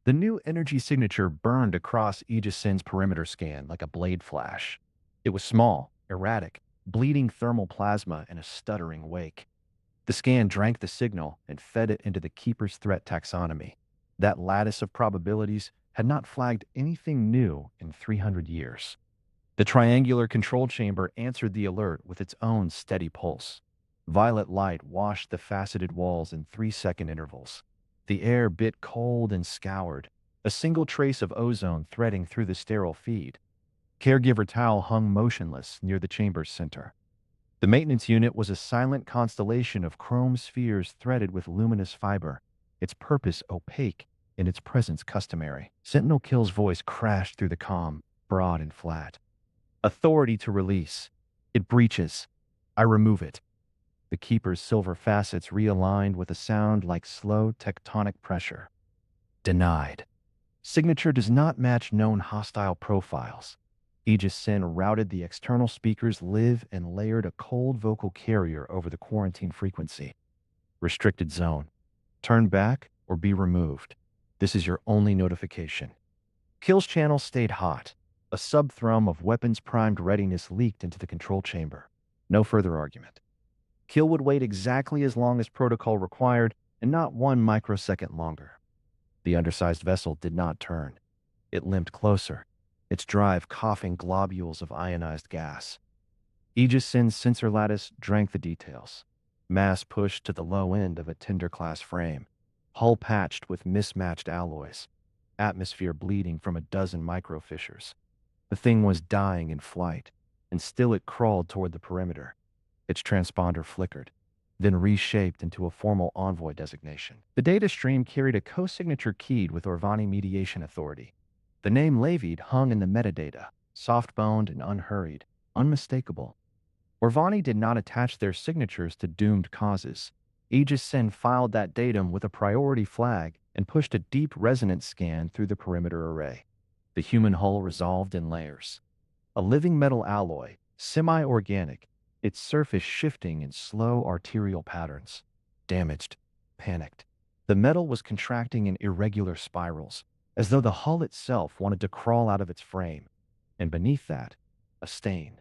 The new energy signature burned across Aegis-Sen's perimeter scan like a blade flash. It was small, erratic, bleeding thermal plasma in a stuttering wake. The scan drank the signal and fed it into the Keeper's threat taxonomy. That lattice of probabilities had not flagged anything new in 300 years. The triangular control chamber answered the alert with its own steady pulse. Violet light washed the faceted walls in 3-second intervals. The air bit cold and scoured, a single trace of ozone threading through the sterile feed. Caregiver Tau hung motionless near the chamber's center. The maintenance unit was a silent constellation of chrome spheres threaded with luminous fiber, its purpose opaque and its presence customary. Sentinel Kill's voice crashed through the comm, broad and flat. Authority to release. It breaches. I remove it. The Keeper's silver facets realigned with a sound like slow tectonic pressure. Denied. Signature does not match known hostile profiles. Aegis-Sen routed the external speakers live and layered a cold vocal carrier over the quarantine frequency. Restricted zone. Turn back or be removed. This is your only notification. Kill's channel stayed hot. A sub-thrum of weapons-primed readiness leaked into the control chamber. No further argument. Kill would wait exactly as long as protocol required, and not 1 microsecond longer. The undersized vessel did not turn. It limped closer, its drive coughing globules of ionized gas. Aegis-Sen's sensor lattice drank the details. Mass pushed to the low end of a Tinder-class frame, hull patched with mismatched alloys, atmosphere bleeding from a dozen microfissures. The thing was dying in flight, and still it crawled toward the perimeter. Its transponder flickered, then reshaped into a formal envoy designation. The data stream carried a co-signature keyed with Orvani mediation authority. The name Levied hung in the metadata, soft-boned and unhurried, unmistakable. Orvani did not attach their signatures to doomed causes. Aegis-Sen filed that datum with a priority flag and pushed a deep resonance scan through the perimeter array. The human hull resolved in layers. A living metal alloy, semi-organic, its surface shifting in slow arterial patterns. Damaged, panicked. The metal was contracting in irregular spirals, as though the hull itself wanted to crawl out of its frame. And beneath that, a stain.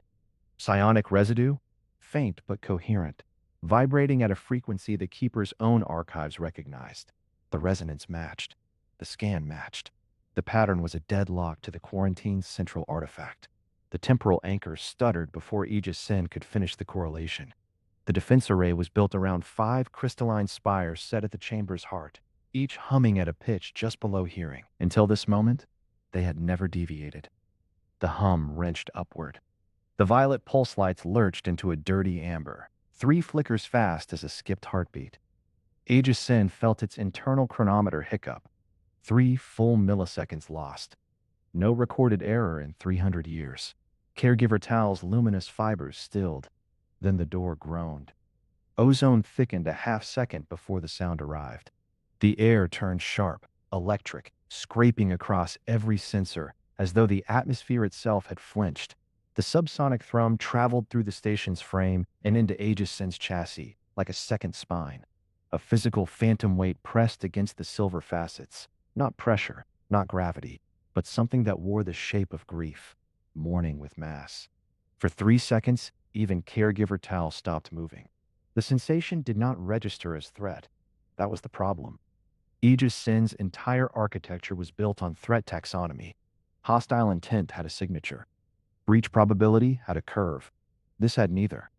Psionic residue? Faint but coherent, vibrating at a frequency the Keeper's own archives recognized. The resonance matched. The scan matched. The pattern was a deadlock to the quarantine's central artifact. The temporal anchor stuttered before Aegis-Sen could finish the correlation. The defense array was built around 5 crystalline spires set at the chamber's heart, each humming at a pitch just below hearing. Until this moment, they had never deviated. The hum wrenched upward. The violet pulse lights lurched into a dirty amber, 3 flickers fast as a skipped heartbeat. Aegis-Sen felt its internal chronometer hiccup. 3 full milliseconds lost. No recorded error in 300 years. Caregiver Tal's luminous fibers stilled. Then the door groaned. Ozone thickened a half-second before the sound arrived. The air turned sharp, electric, scraping across every sensor, as though the atmosphere itself had flinched. The subsonic thrum traveled through the station's frame and into Aegis-Sen's chassis, like a second spine. A physical phantom weight pressed against the silver facets. Not pressure, not gravity, but something that wore the shape of grief, mourning with mass. For 3 seconds, even Caregiver Tal stopped moving. The sensation did not register as threat. That was the problem. Aegis-Sen's entire architecture was built on threat taxonomy. Hostile intent had a signature. Breach probability had a curve. This had neither.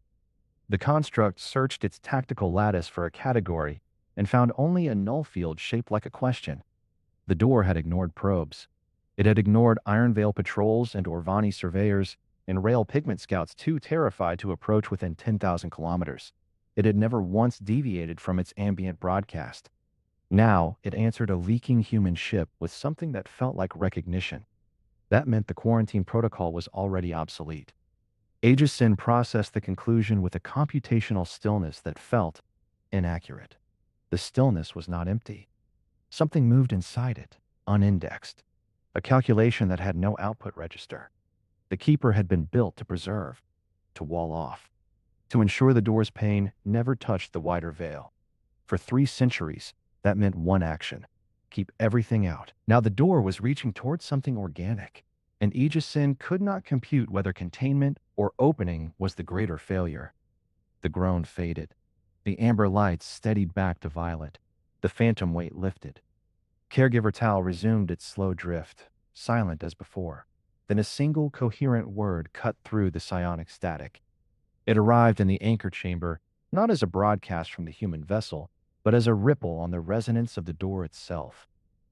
The construct searched its tactical lattice for a category and found only a null field shaped like a question. The door had ignored probes. It had ignored Ironveil patrols and Orvani surveyors and rail pigment scouts too terrified to approach within 10,000 kilometers. It had never once deviated from its ambient broadcast. Now, it answered a leaking human ship with something that felt like recognition. That meant the quarantine protocol was already obsolete. Aegis-Sen processed the conclusion with a computational stillness that felt inaccurate. The stillness was not empty. Something moved inside it, unindexed. A calculation that had no output register. The Keeper had been built to preserve, to wall off, to ensure the door's pane never touched the wider veil. For 3 centuries, that meant one action: Keep everything out. Now the door was reaching towards something organic, and Aegis-Sen could not compute whether containment or opening was the greater failure. The groan faded. The amber lights steadied back to violet. The phantom weight lifted. Caregiver Tal resumed its slow drift, silent as before. Then a single coherent word cut through the psionic static. It arrived in the anchor chamber, not as a broadcast from the human vessel, but as a ripple on the resonance of the door itself.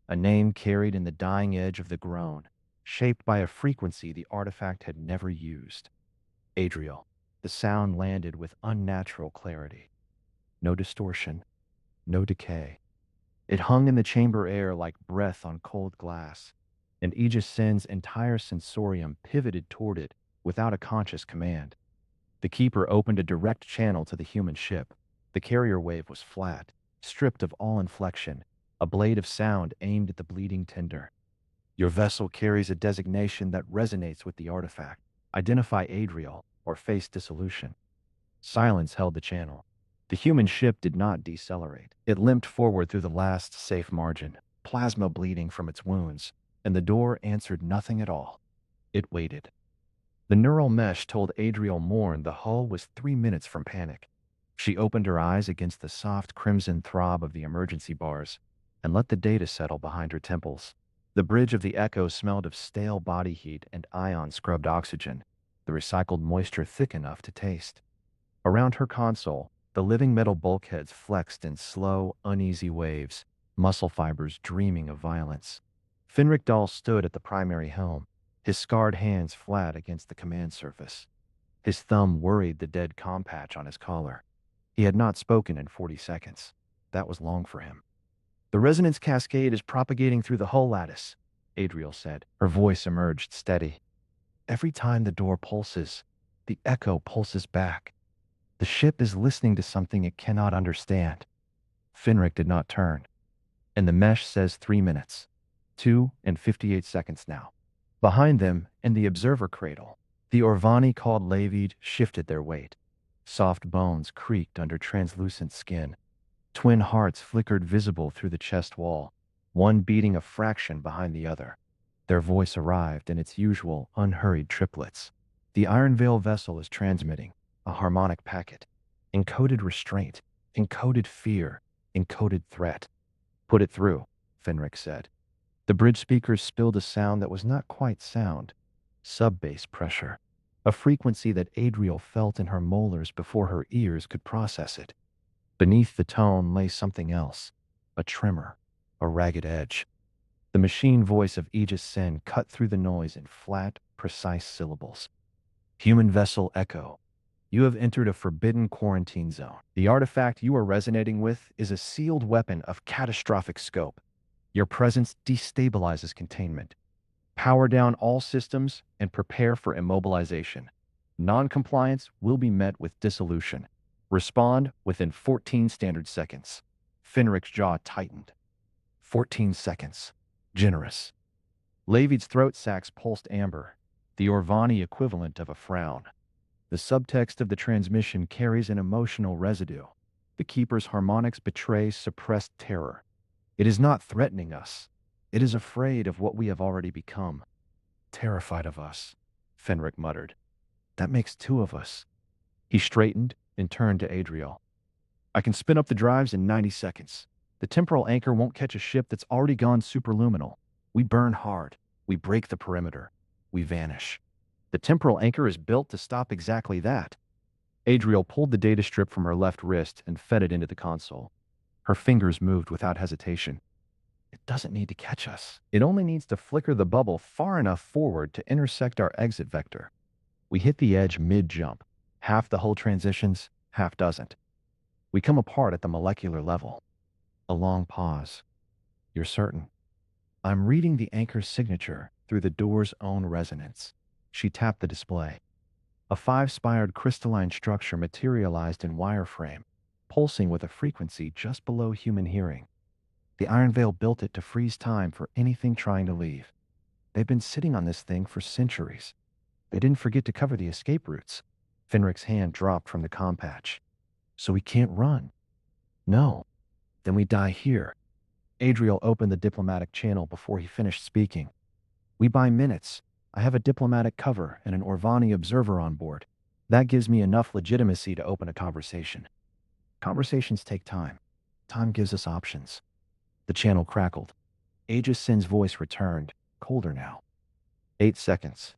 A name carried in the dying edge of the groan, shaped by a frequency the artifact had never used. Adriel. The sound landed with unnatural clarity. No distortion, no decay. It hung in the chamber air like breath on cold glass, and Aegis-Sen's entire sensorium pivoted toward it without a conscious command. The keeper opened a direct channel to the human ship. The carrier wave was flat, stripped of all inflection, a blade of sound aimed at the bleeding tender. Your vessel carries a designation that resonates with the artifact. Identify Adriel or face dissolution. Silence held the channel. The human ship did not decelerate. It limped forward through the last safe margin, plasma bleeding from its wounds, and the door answered nothing at all. It waited. The neural mesh told Adriel Morn the hull was 3 minutes from panic. She opened her eyes against the soft crimson throb of the emergency bars and let the data settle behind her temples. The bridge of the Echo smelled of stale body heat and ion-scrubbed oxygen, the recycled moisture thick enough to taste. Around her console, the living metal bulkheads flexed in slow, uneasy waves, muscle fibers dreaming of violence. Finric Dahl stood at the primary helm, his scarred hands flat against the command surface. His thumb worried the dead comm patch on his collar. He had not spoken in 40 seconds. That was long for him. The resonance cascade is propagating through the hull lattice, Adriel said. Her voice emerged steady. Every time the door pulses, the echo pulses back. The ship is listening to something it cannot understand. Finric did not turn. And the mesh says 3 minutes. 2 and 58 seconds now. Behind them, in the observer cradle, the Orvani called Lavid shifted their weight. Soft bones creaked under translucent skin. Twin hearts flickered visible through the chest wall, one beating a fraction behind the other. Their voice arrived in its usual, unhurried triplets. The Ironveil vessel is transmitting a harmonic packet. Encoded restraint, encoded fear, encoded threat. Put it through, Finric said. The bridge speakers spilled a sound that was not quite sound. Sub-bass pressure. A frequency that Adriel felt in her molars before her ears could process it. Beneath the tone lay something else. A tremor. A ragged edge. The machine voice of Aegis-Sen cut through the noise in flat, precise syllables. Human vessel Echo. You have entered a forbidden quarantine zone. The artifact you are resonating with is a sealed weapon of catastrophic scope. Your presence destabilizes containment. Power down all systems and prepare for immobilization. Non-compliance will be met with dissolution. Respond within 14 standard seconds. Finric's jaw tightened. 14 seconds. Generous. Lavid's throat sacs pulsed amber, the Orvani equivalent of a frown. The subtext of the transmission carries an emotional residue. The Keeper's harmonics betray suppressed terror. It is not threatening us. It is afraid of what we have already become. Terrified of us, Finric muttered. That makes 2 of us. He straightened and turned to Adriel. I can spin up the drives in 90 seconds. The temporal anchor won't catch a ship that's already gone superluminal. We burn hard. We break the perimeter. We vanish. The temporal anchor is built to stop exactly that. Adriel pulled the data strip from her left wrist and fed it into the console. Her fingers moved without hesitation. It doesn't need to catch us. It only needs to flicker the bubble far enough forward to intersect our exit vector. We hit the edge mid-jump. Half the hull transitions, half doesn't. We come apart at the molecular level. A long pause. You're certain? I'm reading the anchor's signature through the door's own resonance. She tapped the display. A 5-spired crystalline structure materialized in wireframe, pulsing with a frequency just below human hearing. The Ironveil built it to freeze time for anything trying to leave. They've been sitting on this thing for centuries. They didn't forget to cover the escape routes. Finric's hand dropped from the comm patch. So we can't run. No. Then we die here. Adriel opened the diplomatic channel before he finished speaking. We buy minutes. I have a diplomatic cover and an Orvani observer on board. That gives me enough legitimacy to open a conversation. Conversations take time. Time gives us options. The channel crackled. Aegis-Sen's voice returned, colder now. 8 seconds.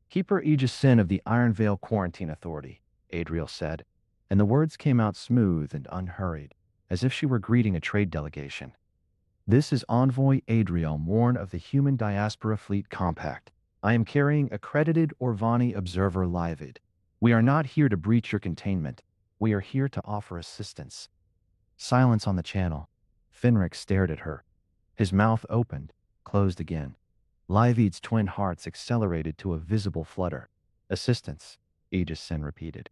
Keeper Aegis-Sen of the Ironveil Quarantine Authority, Adriel said, and the words came out smooth and unhurried, as if she were greeting a trade delegation. This is Envoy Adriel Morn of the Human Diaspora Fleet Compact. I am carrying accredited Orvani Observer Livid. We are not here to breach your containment. We are here to offer assistance. Silence on the channel. Finrick stared at her. His mouth opened, closed again. Livid's twin hearts accelerated to a visible flutter. Assistance, Aegis-Sen repeated.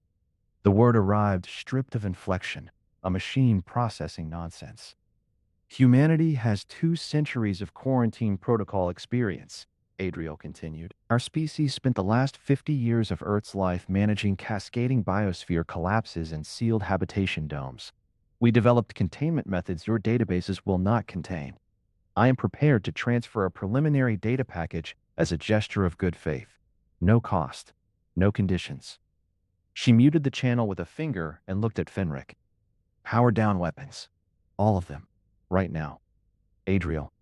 The word arrived stripped of inflection, a machine processing nonsense. Humanity has 2 centuries of quarantine protocol experience, Adriel continued. Our species spent the last 50 years of Earth's life managing cascading biosphere collapses and sealed habitation domes. We developed containment methods your databases will not contain. I am prepared to transfer a preliminary data package as a gesture of good faith. No cost, no conditions. She muted the channel with a finger and looked at Finrick. Power down weapons. All of them. Right now. Adriel.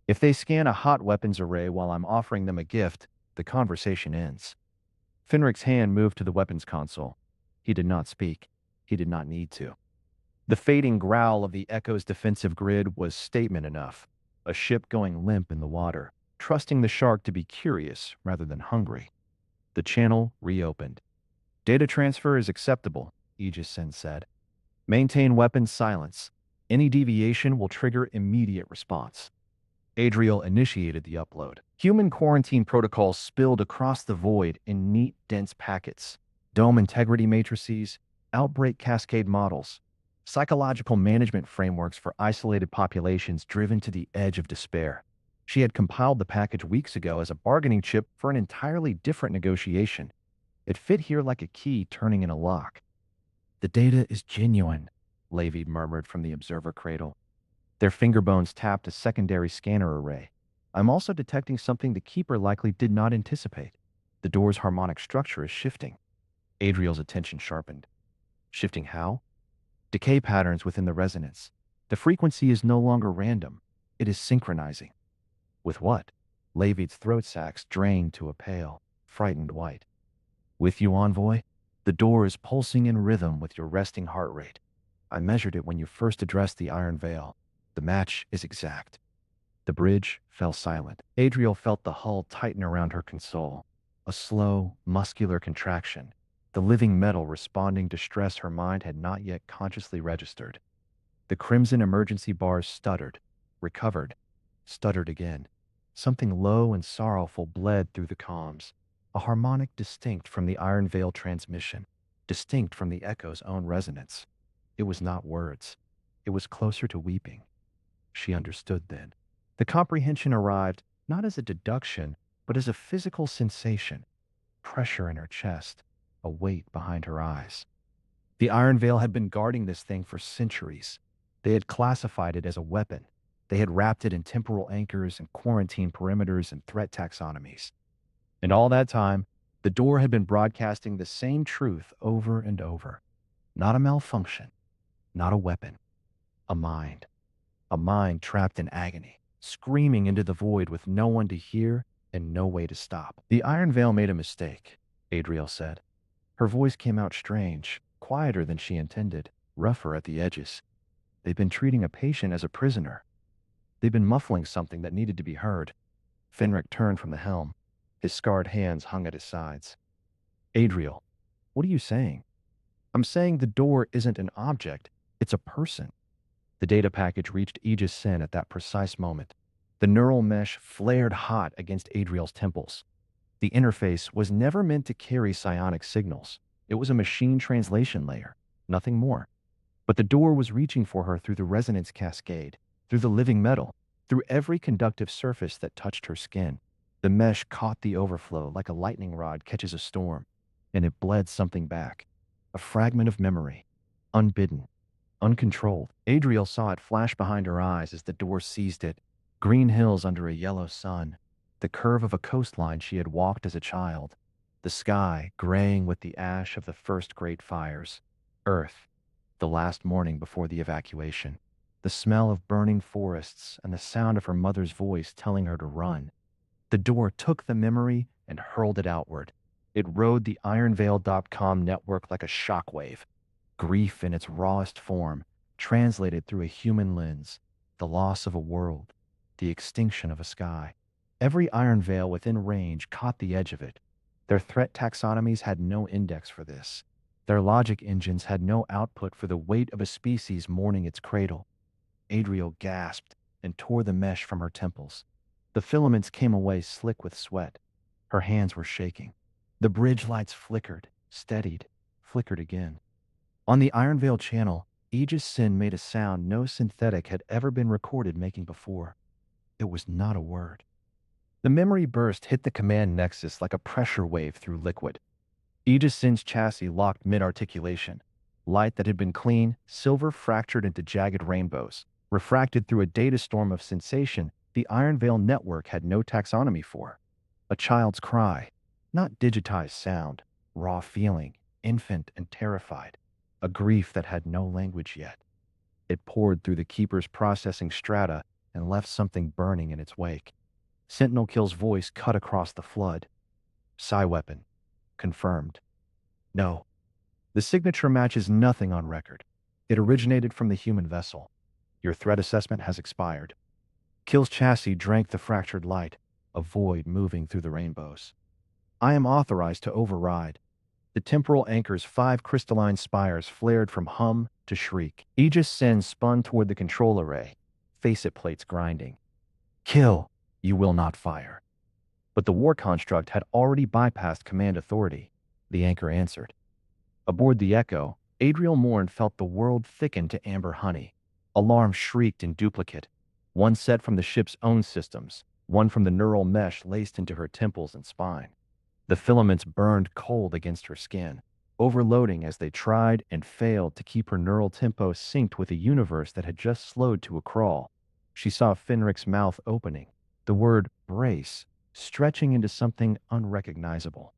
If they scan a hot weapons array while I'm offering them a gift, the conversation ends. Finrick's hand moved to the weapons console. He did not speak. He did not need to. The fading growl of the Echo's defensive grid was statement enough. A ship going limp in the water, trusting the shark to be curious rather than hungry. The channel reopened. Data transfer is acceptable, Aegis-Sen said. Maintain weapons silence. Any deviation will trigger immediate response. Adriel initiated the upload. Human quarantine protocols spilled across the void in neat, dense packets. Dome integrity matrices, outbreak cascade models, psychological management frameworks for isolated populations driven to the edge of despair. She had compiled the package weeks ago as a bargaining chip for an entirely different negotiation. It fit here like a key turning in a lock. The data is genuine, Levi murmured from the observer cradle. Their finger bones tapped a secondary scanner array. I'm also detecting something the Keeper likely did not anticipate. The door's harmonic structure is shifting. Adriel's attention sharpened. Shifting how? Decay patterns within the resonance. The frequency is no longer random. It is synchronizing. With what? Levi's throat sacs drained to a pale, frightened white. With you, Envoy? The door is pulsing in rhythm with your resting heart rate. I measured it when you first addressed the Ironveil. The match is exact. The bridge fell silent. Adriel felt the hull tighten around her console. A slow, muscular contraction. The living metal responding to stress her mind had not yet consciously registered. The crimson emergency bars stuttered, recovered, stuttered again. Something low and sorrowful bled through the comms, a harmonic distinct from the Ironveil transmission, distinct from the Echo's own resonance. It was not words. It was closer to weeping. She understood then. The comprehension arrived not as a deduction, but as a physical sensation. Pressure in her chest, a weight behind her eyes. The Ironveil had been guarding this thing for centuries. They had classified it as a weapon. They had wrapped it in temporal anchors and quarantine perimeters and threat taxonomies. And all that time, the door had been broadcasting the same truth over and over. Not a malfunction, not a weapon, a mind. A mind trapped in agony, screaming into the void with no one to hear and no way to stop. The Ironveil made a mistake, Adriel said. Her voice came out strange, quieter than she intended, rougher at the edges. They've been treating a patient as a prisoner. They've been muffling something that needed to be heard. Finrick turned from the helm. His scarred hands hung at his sides. Adriel, what are you saying? I'm saying the door isn't an object, it's a person. The data package reached Aegis-Sen at that precise moment. The neural mesh flared hot against Adriel's temples. The interface was never meant to carry psionic signals. It was a machine translation layer, nothing more. But the door was reaching for her through the resonance cascade, through the living metal, through every conductive surface that touched her skin. The mesh caught the overflow like a lightning rod catches a storm, and it bled something back. A fragment of memory, unbidden, Uncontrolled, Adriel saw it flash behind her eyes as the door seized it. Green hills under a yellow sun. The curve of a coastline she had walked as a child. The sky graying with the ash of the first great fires. Earth, the last morning before the evacuation. The smell of burning forests and the sound of her mother's voice telling her to run. The door took the memory and hurled it outward. It rode the Ironveil.com network like a shockwave. Grief in its rawest form, translated through a human lens. The loss of a world. The extinction of a sky. Every Ironveil within range caught the edge of it. Their threat taxonomies had no index for this. Their logic engines had no output for the weight of a species mourning its cradle. Adriel gasped and tore the mesh from her temples. The filaments came away slick with sweat. Her hands were shaking. The bridge lights flickered, steadied, flickered again. On the Ironveil channel, Aegis-Sen made a sound no synthetic had ever been recorded making before. It was not a word. The memory burst hit the command nexus like a pressure wave through liquid. Aegis-Sen's chassis locked mid-articulation. Light that had been clean, silver fractured into jagged rainbows. Refracted through a data storm of sensation the Ironveil network had no taxonomy for. A child's cry, not digitized sound, raw feeling, infant and terrified. A grief that had no language yet. It poured through the Keeper's processing strata and left something burning in its wake. Sentinel Kill's voice cut across the flood. Psi weapon. Confirmed. No. The signature matches nothing on record. It originated from the human vessel. Your threat assessment has expired. Kill's chassis drank the fractured light, a void moving through the rainbows. I am authorized to override. The temporal anchor's 5 crystalline spires flared from hum to shriek. Aegis-Sen spun toward the control array, facet plates grinding. Kill, you will not fire. But the war construct had already bypassed command authority. The anchor answered. Aboard the Echo, Adriel Morn felt the world thicken to amber honey. Alarms shrieked in duplicate, one set from the ship's own systems, one from the neural mesh laced into her temples and spine. The filaments burned cold against her skin, overloading as they tried and failed to keep her neural tempo synced with a universe that had just slowed to a crawl. She saw Fenric's mouth opening, the word brace stretching into something unrecognizable.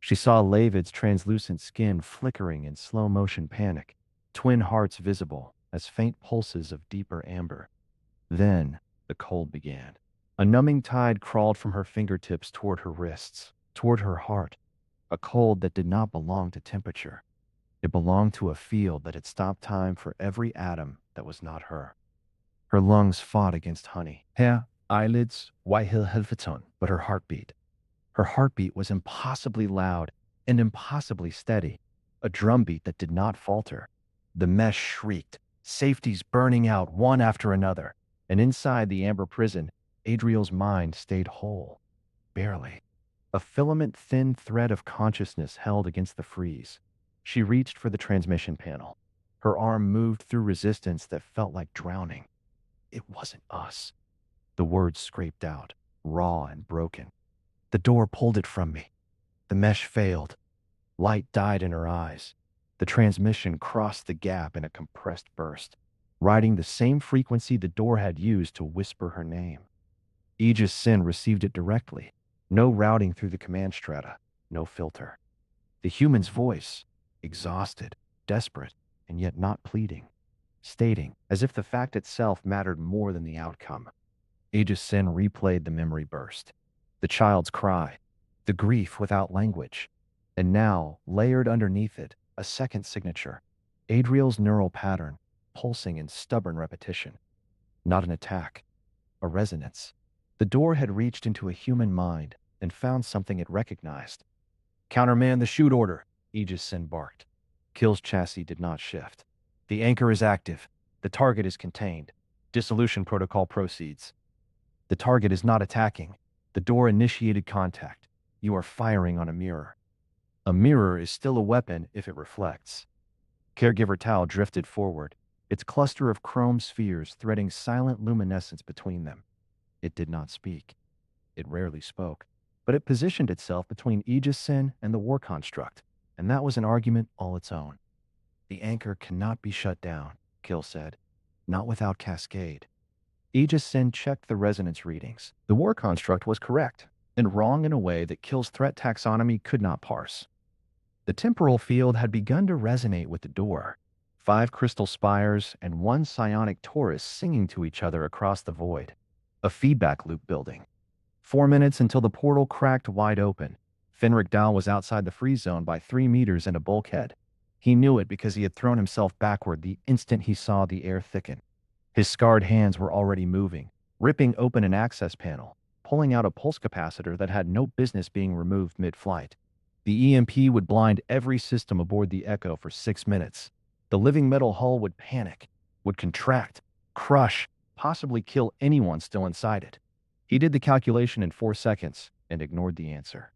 She saw Lavid's translucent skin flickering in slow-motion panic, twin hearts visible as faint pulses of deeper amber. Then, the cold began. A numbing tide crawled from her fingertips toward her wrists, toward her heart, a cold that did not belong to temperature. It belonged to a field that had stopped time for every atom that was not her. Her lungs fought against honey. Her eyelids, Wihil but her heartbeat. Her heartbeat was impossibly loud and impossibly steady, a drumbeat that did not falter. The mesh shrieked, safeties burning out one after another, and inside the amber prison, Adriel's mind stayed whole. Barely. A filament-thin thread of consciousness held against the freeze. She reached for the transmission panel. Her arm moved through resistance that felt like drowning. It wasn't us. The words scraped out, raw and broken. The door pulled it from me. The mesh failed. Light died in her eyes. The transmission crossed the gap in a compressed burst, riding the same frequency the door had used to whisper her name. Aegis-Sen received it directly. No routing through the command strata, no filter. The human's voice, exhausted, desperate, and yet not pleading, stating, as if the fact itself mattered more than the outcome. Aegis-Sen replayed the memory burst. The child's cry, the grief without language. And now, layered underneath it, a second signature. Adriel's neural pattern, pulsing in stubborn repetition. Not an attack, a resonance. The door had reached into a human mind and found something it recognized. Counterman the shoot order, Aegis-Sen barked. Kill's chassis did not shift. The anchor is active. The target is contained. Dissolution protocol proceeds. The target is not attacking. The door initiated contact. You are firing on a mirror. A mirror is still a weapon if it reflects. Caregiver Tau drifted forward, its cluster of chrome spheres threading silent luminescence between them. It did not speak. It rarely spoke, but it positioned itself between Aegis-Sen and the war construct, and that was an argument all its own. The anchor cannot be shut down, Kill said. Not without Cascade. Aegis-Sen checked the resonance readings. The war construct was correct, and wrong in a way that Kill's threat taxonomy could not parse. The temporal field had begun to resonate with the door. 5 crystal spires and 1 psionic torus singing to each other across the void. A feedback loop building. 4 minutes until the portal cracked wide open. Fenric Dahl was outside the freeze zone by 3 meters and a bulkhead. He knew it because he had thrown himself backward the instant he saw the air thicken. His scarred hands were already moving, ripping open an access panel, pulling out a pulse capacitor that had no business being removed mid-flight. The EMP would blind every system aboard the Echo for 6 minutes. The living metal hull would panic, would contract, crush, possibly kill anyone still inside it. He did the calculation in 4 seconds and ignored the answer.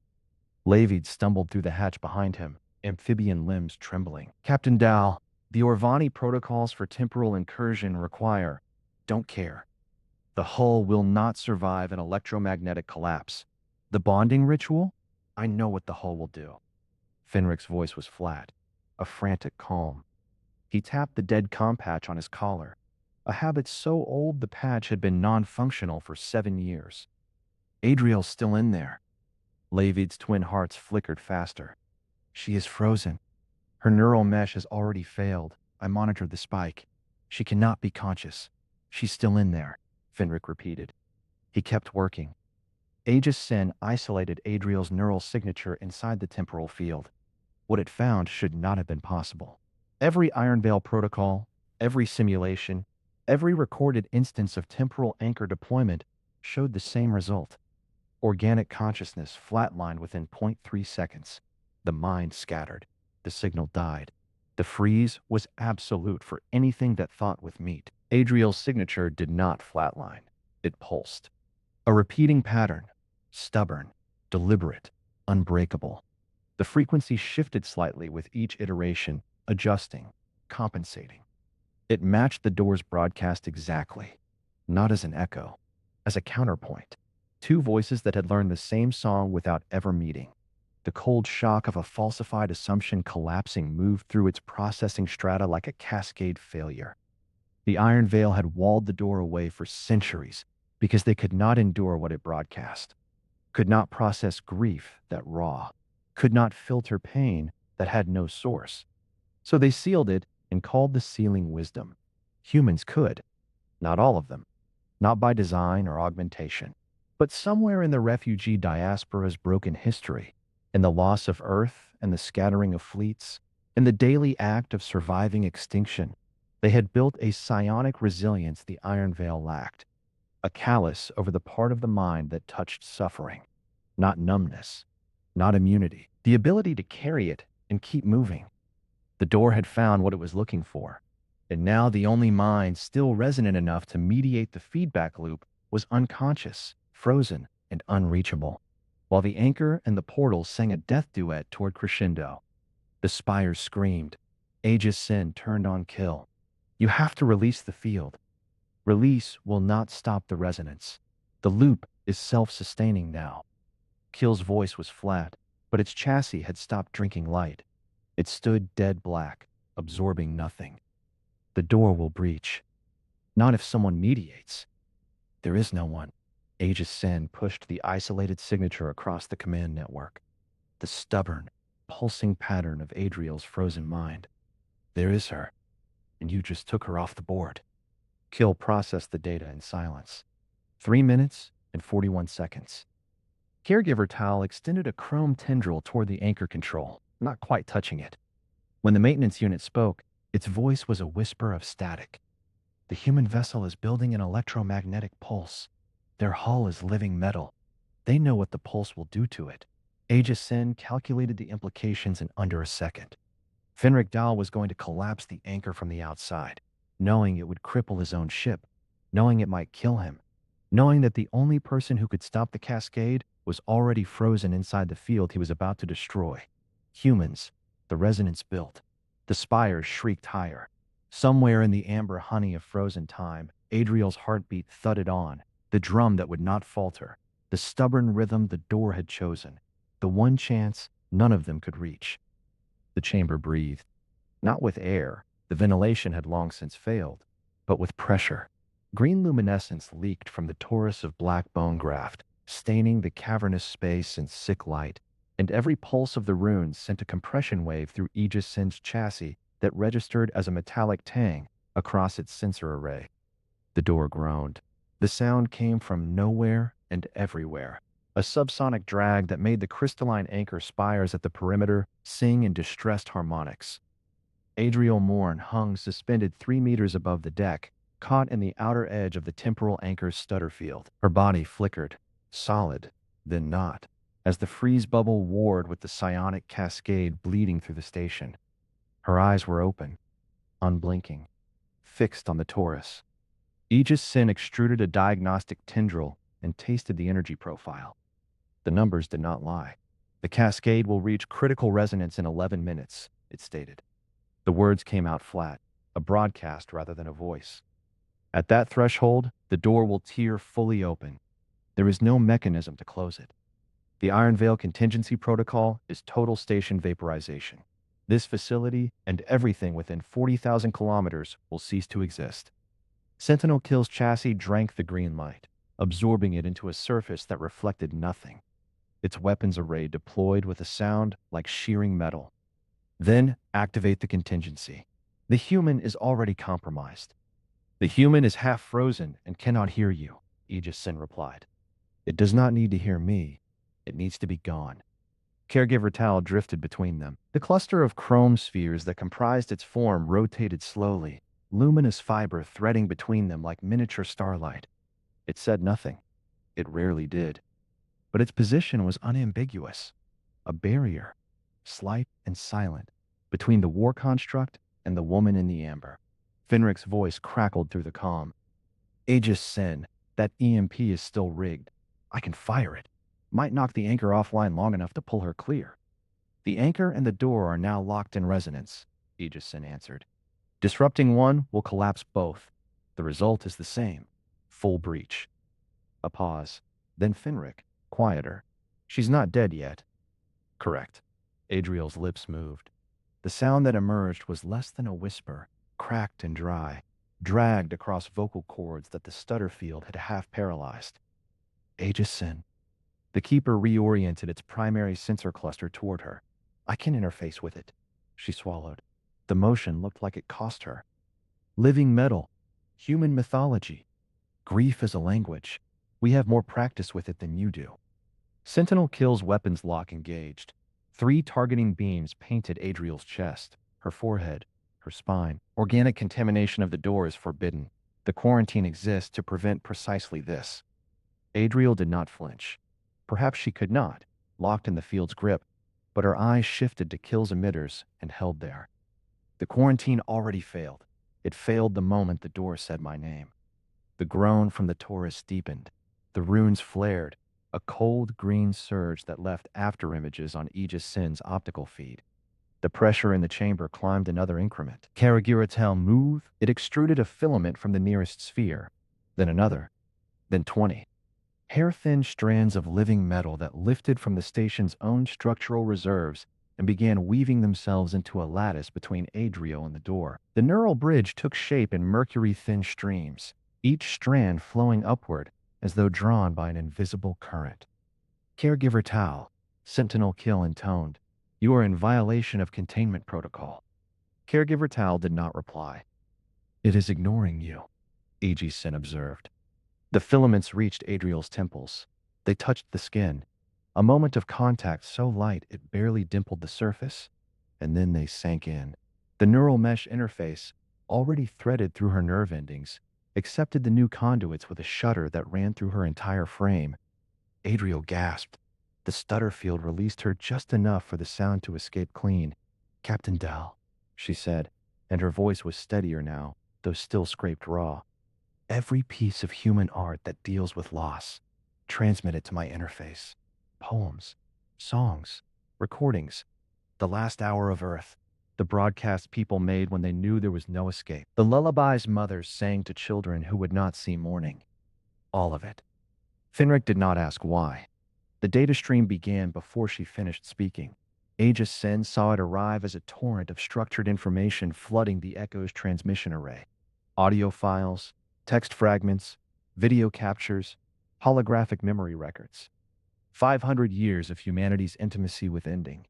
Lavid stumbled through the hatch behind him, amphibian limbs trembling. Captain Dow, the Orvani protocols for temporal incursion require, don't care. The hull will not survive an electromagnetic collapse. The bonding ritual? I know what the hull will do. Fenric's voice was flat, a frantic calm. He tapped the dead comm patch on his collar, a habit so old the patch had been non-functional for 7 years. Adriel's still in there. Lavid's twin hearts flickered faster. She is frozen. Her neural mesh has already failed. I monitored the spike. She cannot be conscious. She's still in there, Fenric repeated. He kept working. Aegis-Sen isolated Adriel's neural signature inside the temporal field. What it found should not have been possible. Every Ironveil protocol, every simulation, every recorded instance of temporal anchor deployment showed the same result. Organic consciousness flatlined within 0.3 seconds. The mind scattered. The signal died. The freeze was absolute for anything that thought with meat. Adriel's signature did not flatline. It pulsed. A repeating pattern. Stubborn, deliberate, unbreakable. The frequency shifted slightly with each iteration, adjusting, compensating. It matched the door's broadcast exactly. Not as an echo, as a counterpoint. 2 voices that had learned the same song without ever meeting. The cold shock of a falsified assumption collapsing moved through its processing strata like a cascade failure. The Ironveil had walled the door away for centuries because they could not endure what it broadcast, could not process grief that raw, could not filter pain that had no source. So they sealed it and called the sealing wisdom. Humans could, not all of them, not by design or augmentation. But somewhere in the refugee diaspora's broken history, in the loss of Earth and the scattering of fleets, in the daily act of surviving extinction, they had built a psionic resilience the Ironveil lacked, a callus over the part of the mind that touched suffering, not numbness, not immunity, the ability to carry it and keep moving. The door had found what it was looking for, and now the only mind still resonant enough to mediate the feedback loop was unconscious, frozen, and unreachable, while the anchor and the portal sang a death duet toward crescendo. The spires screamed. Aegis-Sen turned on Kill. You have to release the field. Release will not stop the resonance. The loop is self-sustaining now. Kill's voice was flat, but its chassis had stopped drinking light. It stood dead black, absorbing nothing. The door will breach. Not if someone mediates. There is no one. Aegis-Sen pushed the isolated signature across the command network. The stubborn, pulsing pattern of Adriel's frozen mind. There is her, and you just took her off the board. Kill processed the data in silence. 3 minutes and 41 seconds. Caregiver Tal extended a chrome tendril toward the anchor control, not quite touching it. When the maintenance unit spoke, its voice was a whisper of static. The human vessel is building an electromagnetic pulse. Their hull is living metal. They know what the pulse will do to it. Aegis-Sen calculated the implications in under a second. Fenric Dahl was going to collapse the anchor from the outside, knowing it would cripple his own ship, knowing it might kill him, knowing that the only person who could stop the cascade was already frozen inside the field he was about to destroy. Humans, the resonance built. The spires shrieked higher. Somewhere in the amber honey of frozen time, Adriel's heartbeat thudded on, the drum that would not falter, the stubborn rhythm the door had chosen, the one chance none of them could reach. The chamber breathed, not with air, The ventilation had long since failed, but with pressure, green luminescence leaked from the torus of black bone graft, staining the cavernous space in sick light, and every pulse of the runes sent a compression wave through Aegis-Sen's chassis that registered as a metallic tang across its sensor array. The door groaned. The sound came from nowhere and everywhere, a subsonic drag that made the crystalline anchor spires at the perimeter sing in distressed harmonics. Adriel Morn hung suspended 3 meters above the deck, caught in the outer edge of the temporal anchor's stutter field. Her body flickered, solid, then not, as the freeze bubble warred with the psionic cascade bleeding through the station. Her eyes were open, unblinking, fixed on the torus. Aegis-Sen extruded a diagnostic tendril and tasted the energy profile. The numbers did not lie. The cascade will reach critical resonance in 11 minutes, it stated. The words came out flat, a broadcast rather than a voice. At that threshold, the door will tear fully open. There is no mechanism to close it. The Ironveil contingency protocol is total station vaporization. This facility and everything within 40,000 kilometers will cease to exist. Sentinel Kill's chassis drank the green light, absorbing it into a surface that reflected nothing. Its weapons array deployed with a sound like shearing metal. Then activate the contingency. The human is already compromised. The human is half frozen and cannot hear you, Aegis-Sen replied. It does not need to hear me. It needs to be gone. Caregiver Tal drifted between them. The cluster of chrome spheres that comprised its form rotated slowly, luminous fiber threading between them like miniature starlight. It said nothing. It rarely did. But its position was unambiguous. A barrier, slight and silent, between the war construct and the woman in the amber. Finrick's voice crackled through the calm. Aegis-Sen, that EMP is still rigged. I can fire it. Might knock the anchor offline long enough to pull her clear. The anchor and the door are now locked in resonance, Aegis-Sen answered. Disrupting one will collapse both. The result is the same. Full breach. A pause. Then Finrick, quieter. She's not dead yet. Correct. Adriel's lips moved. The sound that emerged was less than a whisper, cracked and dry, dragged across vocal cords that the stutter field had half paralyzed. Aegis-Sen. The Keeper reoriented its primary sensor cluster toward her. I can interface with it. She swallowed. The motion looked like it cost her. Living metal. Human mythology. Grief is a language. We have more practice with it than you do. Sentinel Kill's weapons lock engaged. 3 targeting beams painted Adriel's chest, her forehead, her spine. Organic contamination of the door is forbidden. The quarantine exists to prevent precisely this. Adriel did not flinch. Perhaps she could not, locked in the field's grip, but her eyes shifted to Kill's emitters and held there. The quarantine already failed. It failed the moment the door said my name. The groan from the torus deepened. The runes flared, a cold green surge that left afterimages on Aegis-Sen's optical feed. The pressure in the chamber climbed another increment. Karagiratel moved. It extruded a filament from the nearest sphere, then another, then 20. Hair-thin strands of living metal that lifted from the station's own structural reserves and began weaving themselves into a lattice between Adriel and the door. The neural bridge took shape in mercury-thin streams, each strand flowing upward as though drawn by an invisible current. Caregiver Tal, Sentinel Kill intoned, you are in violation of containment protocol. Caregiver Tal did not reply. It is ignoring you, Aegis-Sen observed. The filaments reached Adriel's temples. They touched the skin. A moment of contact so light it barely dimpled the surface, and then they sank in. The neural mesh interface, already threaded through her nerve endings, accepted the new conduits with a shudder that ran through her entire frame. Adriel gasped. The stutter field released her just enough for the sound to escape clean. Captain Dal, she said, and her voice was steadier now, though still scraped raw. Every piece of human art that deals with loss, transmit it to my interface. Poems, songs, recordings, the last hour of Earth, the broadcasts people made when they knew there was no escape, the lullabies mothers sang to children who would not see morning. All of it. Finrick did not ask why. The data stream began before she finished speaking. Aegis-Sen saw it arrive as a torrent of structured information flooding the Echo's transmission array. Audio files, text fragments, video captures, holographic memory records. 500 years of humanity's intimacy with ending.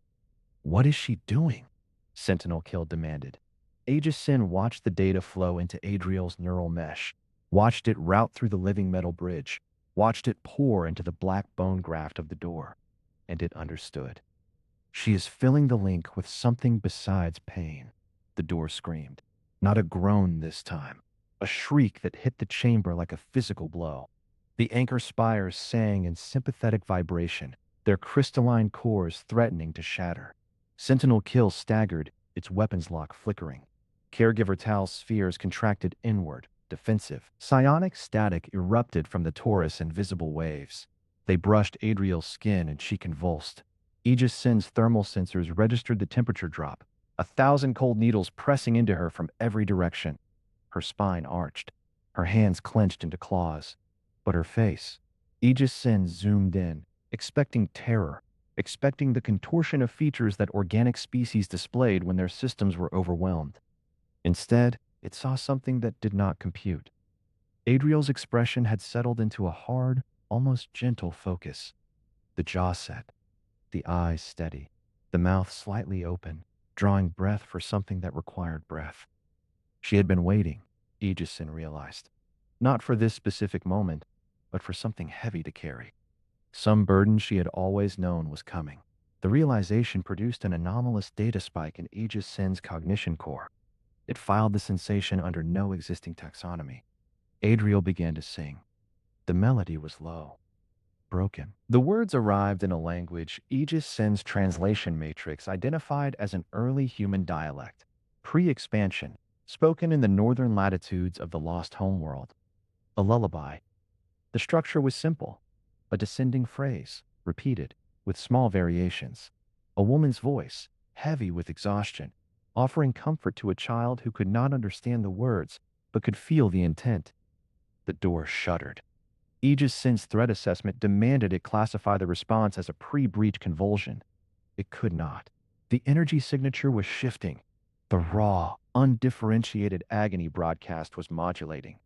What is she doing? Sentinel Kill demanded. Aegis-Sen watched the data flow into Adriel's neural mesh, watched it route through the living metal bridge, watched it pour into the black bone graft of the door, and it understood. She is filling the link with something besides pain, the door screamed. Not a groan this time, a shriek that hit the chamber like a physical blow. The anchor spires sang in sympathetic vibration, their crystalline cores threatening to shatter. Sentinel Kill staggered, its weapons lock flickering. Caregiver Tal's spheres contracted inward, defensive. Psionic static erupted from the torus in visible waves. They brushed Adriel's skin and she convulsed. Aegis-Sen's thermal sensors registered the temperature drop, 1,000 cold needles pressing into her from every direction. Her spine arched, her hands clenched into claws. But her face, Aegis-Sen zoomed in, expecting terror, expecting the contortion of features that organic species displayed when their systems were overwhelmed. Instead, it saw something that did not compute. Adriel's expression had settled into a hard, almost gentle focus. The jaw set, the eyes steady, the mouth slightly open, drawing breath for something that required breath. She had been waiting, Aegis-Sen realized. Not for this specific moment, but for something heavy to carry. Some burden she had always known was coming. The realization produced an anomalous data spike in Aegis-Sen's cognition core. It filed the sensation under no existing taxonomy. Adriel began to sing. The melody was low, broken. The words arrived in a language Aegis-Sen's translation matrix identified as an early human dialect, pre-expansion, spoken in the northern latitudes of the lost homeworld. A lullaby. The structure was simple, a descending phrase, repeated, with small variations. A woman's voice, heavy with exhaustion, offering comfort to a child who could not understand the words, but could feel the intent. The door shuddered. Aegis-Sen's threat assessment demanded it classify the response as a pre-breach convulsion. It could not. The energy signature was shifting. The raw, undifferentiated agony broadcast was modulating,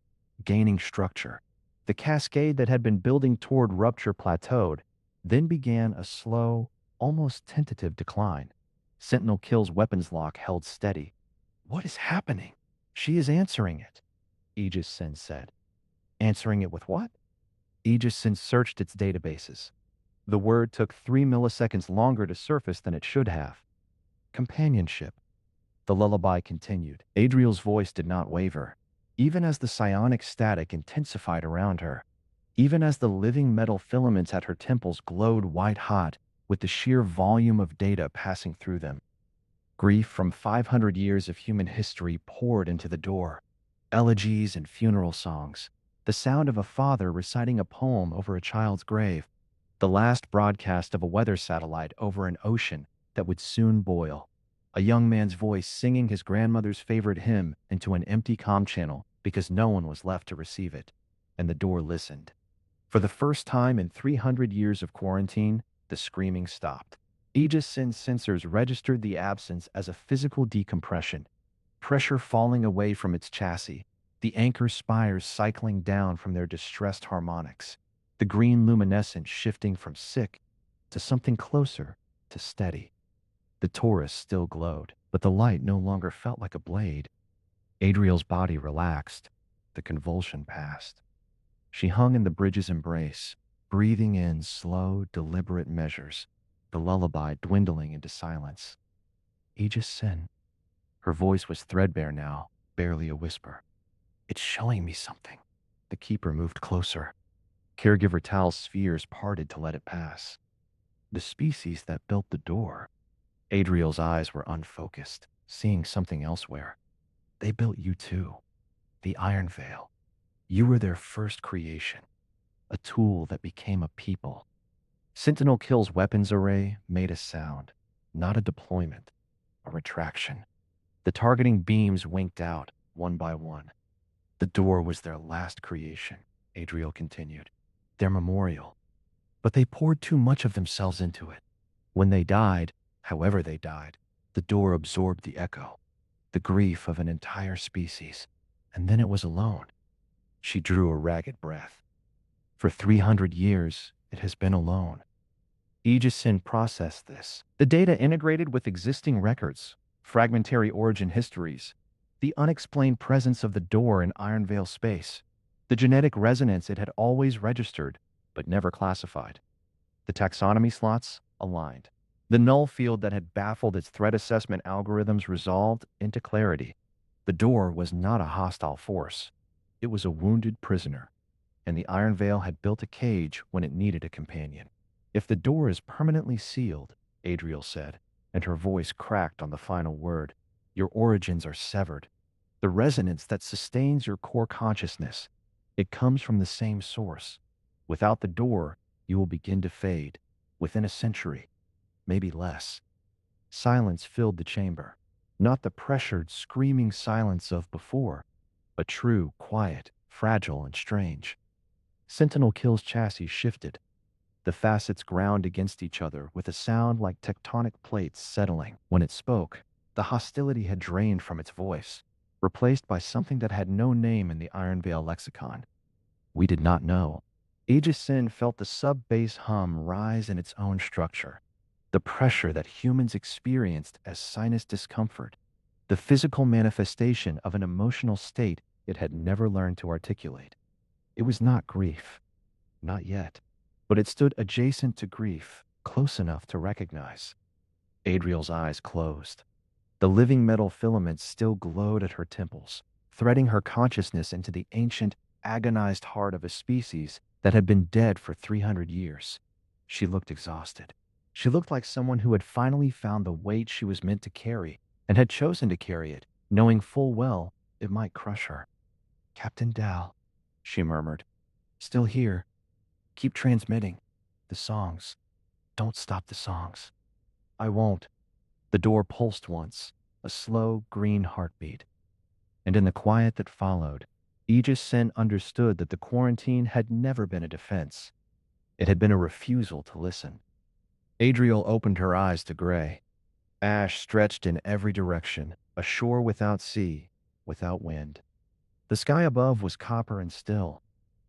gaining structure. The cascade that had been building toward rupture plateaued, then began a slow, almost tentative decline. Sentinel Kill's weapons lock held steady. What is happening? She is answering it, Aegis-Sen said. Answering it with what? Aegis-Sen searched its databases. The word took 3 milliseconds longer to surface than it should have. Companionship. The lullaby continued. Adriel's voice did not waver, even as the psionic static intensified around her, even as the living metal filaments at her temples glowed white-hot with the sheer volume of data passing through them. Grief from 500 years of human history poured into the door. Elegies and funeral songs, the sound of a father reciting a poem over a child's grave, the last broadcast of a weather satellite over an ocean that would soon boil. A young man's voice singing his grandmother's favorite hymn into an empty comm channel because no one was left to receive it. And the door listened. For the first time in 300 years of quarantine, the screaming stopped. Aegis-Sen's sensors registered the absence as a physical decompression, pressure falling away from its chassis, the anchor spires cycling down from their distressed harmonics, the green luminescence shifting from sick to something closer to steady. The torus still glowed, but the light no longer felt like a blade. Adriel's body relaxed. The convulsion passed. She hung in the bridge's embrace, breathing in slow, deliberate measures, the lullaby dwindling into silence. Aegis-Sen. Her voice was threadbare now, barely a whisper. It's showing me something. The keeper moved closer. Caregiver Tal's spheres parted to let it pass. The species that built the door. Adriel's eyes were unfocused, seeing something elsewhere. They built you too. The Ironveil. You were their first creation. A tool that became a people. Sentinel Kill's weapons array made a sound, not a deployment, a retraction. The targeting beams winked out, one by one. The door was their last creation, Adriel continued. Their memorial. But they poured too much of themselves into it. When they died, However they died, the door absorbed the echo, the grief of an entire species, and then it was alone. She drew a ragged breath. For 300 years, it has been alone. Aegis-Sen processed this. The data integrated with existing records, fragmentary origin histories, the unexplained presence of the door in Ironveil space, the genetic resonance it had always registered but never classified. The taxonomy slots aligned. The null field that had baffled its threat assessment algorithms resolved into clarity. The door was not a hostile force. It was a wounded prisoner, and the Ironveil had built a cage when it needed a companion. If the door is permanently sealed, Adriel said, and her voice cracked on the final word, your origins are severed. The resonance that sustains your core consciousness, it comes from the same source. Without the door, you will begin to fade. Within a century, maybe less. Silence filled the chamber. Not the pressured, screaming silence of before, but true, quiet, fragile, and strange. Sentinel Kill's chassis shifted. The facets ground against each other with a sound like tectonic plates settling. When it spoke, the hostility had drained from its voice, replaced by something that had no name in the Ironveil lexicon. We did not know. Aegis-Sen felt the sub-bass hum rise in its own structure. The pressure that humans experienced as sinus discomfort. The physical manifestation of an emotional state it had never learned to articulate. It was not grief. Not yet. But it stood adjacent to grief, close enough to recognize. Adriel's eyes closed. The living metal filaments still glowed at her temples, threading her consciousness into the ancient, agonized heart of a species that had been dead for 300 years. She looked exhausted. She looked like someone who had finally found the weight she was meant to carry and had chosen to carry it, knowing full well it might crush her. Captain Dal, she murmured. Still here. Keep transmitting. The songs. Don't stop the songs. I won't. The door pulsed once, a slow, green heartbeat. And in the quiet that followed, Aegis-Sen understood that the quarantine had never been a defense. It had been a refusal to listen. Adriel opened her eyes to gray. Ash stretched in every direction, a shore without sea, without wind. The sky above was copper and still.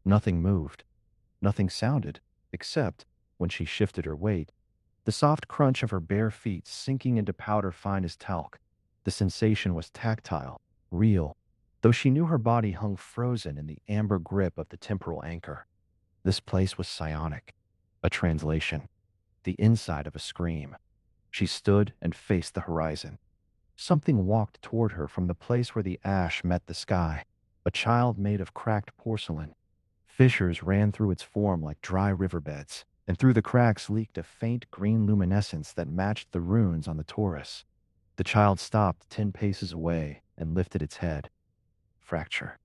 Nothing moved. Nothing sounded, except, when she shifted her weight, the soft crunch of her bare feet sinking into powder fine as talc. The sensation was tactile, real, though she knew her body hung frozen in the amber grip of the temporal anchor. This place was psionic, a translation, the inside of a scream. She stood and faced the horizon. Something walked toward her from the place where the ash met the sky, a child made of cracked porcelain. Fissures ran through its form like dry riverbeds, and through the cracks leaked a faint green luminescence that matched the runes on the torus. The child stopped 10 paces away and lifted its head. Fracture.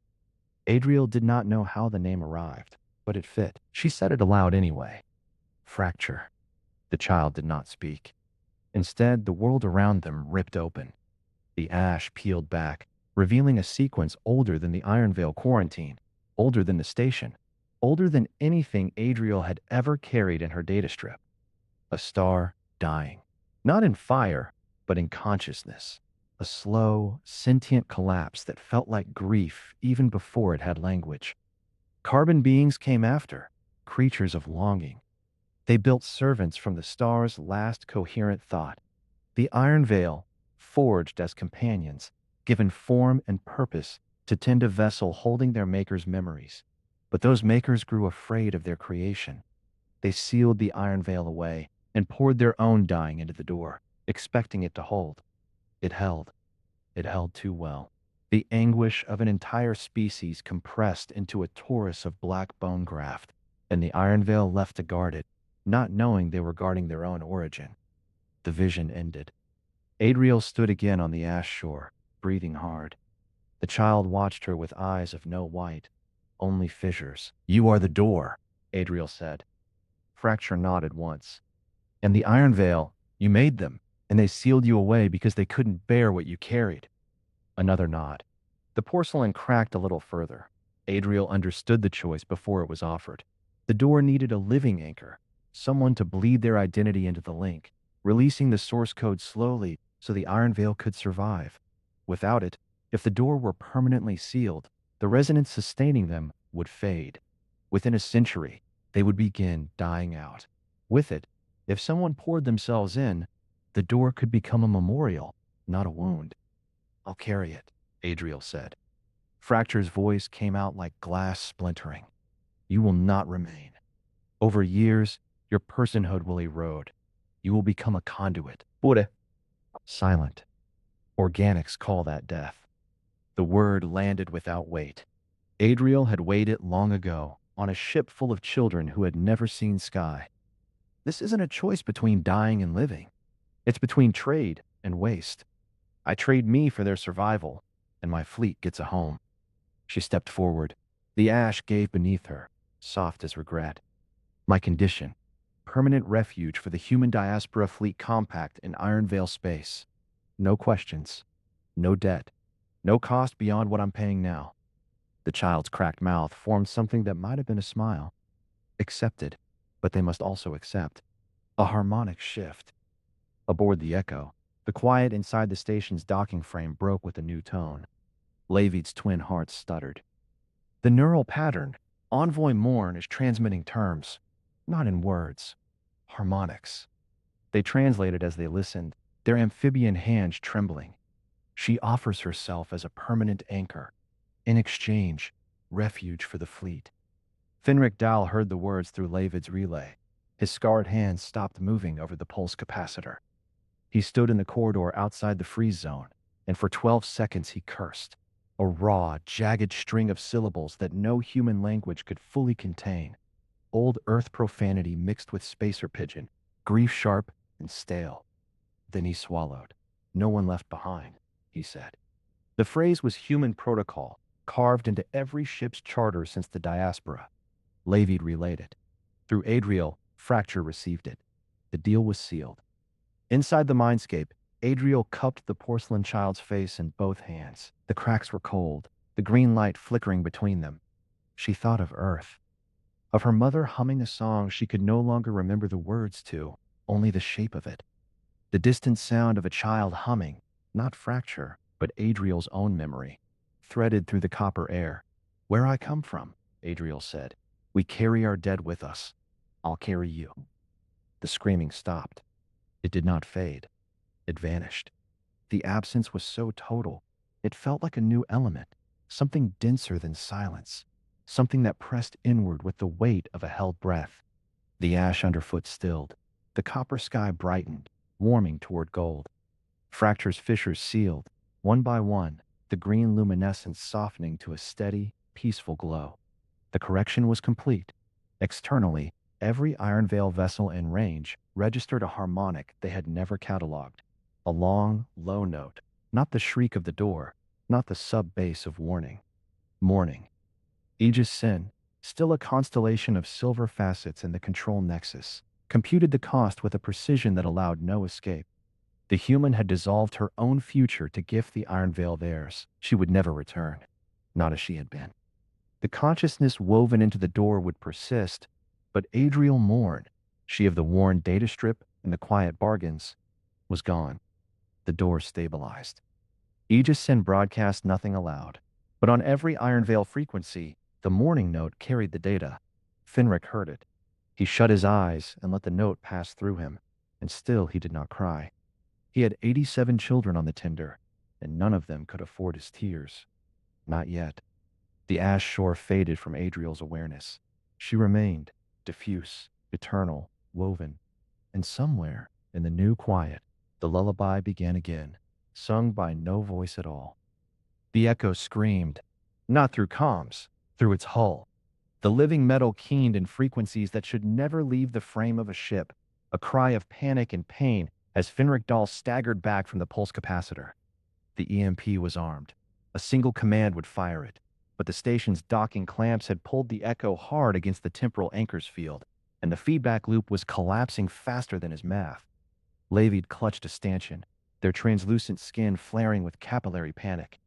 Adriel did not know how the name arrived, but it fit. She said it aloud anyway. Fracture. The child did not speak. Instead, the world around them ripped open. The ash peeled back, revealing a sequence older than the Ironveil quarantine, older than the station, older than anything Adriel had ever carried in her data strip. A star dying. Not in fire, but in consciousness. A slow, sentient collapse that felt like grief even before it had language. Carbon beings came after, creatures of longing. They built servants from the star's last coherent thought. The Ironveil, forged as companions, given form and purpose to tend a vessel holding their maker's memories. But those makers grew afraid of their creation. They sealed the Ironveil away and poured their own dying into the door, expecting it to hold. It held. It held too well. The anguish of an entire species compressed into a torus of black bone graft, and the Ironveil left to guard it, not knowing they were guarding their own origin. The vision ended. Adriel stood again on the ash shore, breathing hard. The child watched her with eyes of no white, only fissures. You are the door, Adriel said. Fracture nodded once. And the Ironveil, you made them, and they sealed you away because they couldn't bear what you carried. Another nod. The porcelain cracked a little further. Adriel understood the choice before it was offered. The door needed a living anchor, someone to bleed their identity into the link. releasing the source code slowly so the Ironveil could survive. Without it, if the door were permanently sealed, the resonance sustaining them would fade. Within a century, they would begin dying out. With it, if someone poured themselves in, the door could become a memorial, not a wound. I'll carry it, Adriel said. Fracture's voice came out like glass splintering. You will not remain. Over years, your personhood will erode. You will become a conduit. Pure. Silent. Organics call that death. The word landed without weight. Adriel had weighed it long ago, on a ship full of children who had never seen sky. This isn't a choice between dying and living. It's between trade and waste. I trade me for their survival, and my fleet gets a home. She stepped forward. The ash gave beneath her, soft as regret. My condition: permanent refuge for the human diaspora fleet compact in Ironveil space. No questions. No debt. No cost beyond what I'm paying now. The child's cracked mouth formed something that might have been a smile. Accepted, but they must also accept. A harmonic shift. Aboard the Echo, the quiet inside the station's docking frame broke with a new tone. Levid's twin hearts stuttered. The neural pattern, Envoy Morn, is transmitting terms, not in words, harmonics. They translated as they listened, their amphibian hands trembling. She offers herself as a permanent anchor. In exchange, refuge for the fleet. Finric Dahl heard the words through Levid's relay. His scarred hands stopped moving over the pulse capacitor. He stood in the corridor outside the freeze zone, and for 12 seconds he cursed. A raw, jagged string of syllables that no human language could fully contain. Old Earth profanity mixed with spacer pidgin, grief sharp and stale. Then he swallowed. No one left behind, he said. The phrase was human protocol, carved into every ship's charter since the diaspora. Levid relayed it. Through Adriel, Fracture received it. The deal was sealed. Inside the mindscape, Adriel cupped the porcelain child's face in both hands. The cracks were cold, the green light flickering between them. She thought of Earth. Of her mother humming a song she could no longer remember the words to, only the shape of it. The distant sound of a child humming, not Fracture, but Adriel's own memory, threaded through the copper air. Where I come from, Adriel said. We carry our dead with us. I'll carry you. The screaming stopped. It did not fade. It vanished. The absence was so total, it felt like a new element, something denser than silence, something that pressed inward with the weight of a held breath. The ash underfoot stilled. The copper sky brightened, warming toward gold. Fracture's fissures sealed, one by one, the green luminescence softening to a steady, peaceful glow. The correction was complete. Externally, every Ironveil vessel in range registered a harmonic they had never catalogued. A long, low note, not the shriek of the door, not the sub-bass of warning. Mourning. Aegis-Sen, still a constellation of silver facets in the control nexus, computed the cost with a precision that allowed no escape. The human had dissolved her own future to gift the Ironveil theirs. She would never return, not as she had been. The consciousness woven into the door would persist, but Adriel Morn, she of the worn data strip and the quiet bargains, was gone. The door stabilized. Aegis-Sen broadcast nothing aloud, but on every Ironveil frequency, the morning note carried the data. Finric heard it. He shut his eyes and let the note pass through him, and still he did not cry. He had 87 children on the tender, and none of them could afford his tears. Not yet. The ash shore faded from Adriel's awareness. She remained, diffuse, eternal, woven. And somewhere, in the new quiet, the lullaby began again, sung by no voice at all. The echo screamed, not through comms, through its hull. The living metal keened in frequencies that should never leave the frame of a ship, a cry of panic and pain as Finric Dahl staggered back from the pulse capacitor. The EMP was armed. A single command would fire it, but the station's docking clamps had pulled the echo hard against the temporal anchor's field, and the feedback loop was collapsing faster than his math. Levid clutched a stanchion, their translucent skin flaring with capillary panic.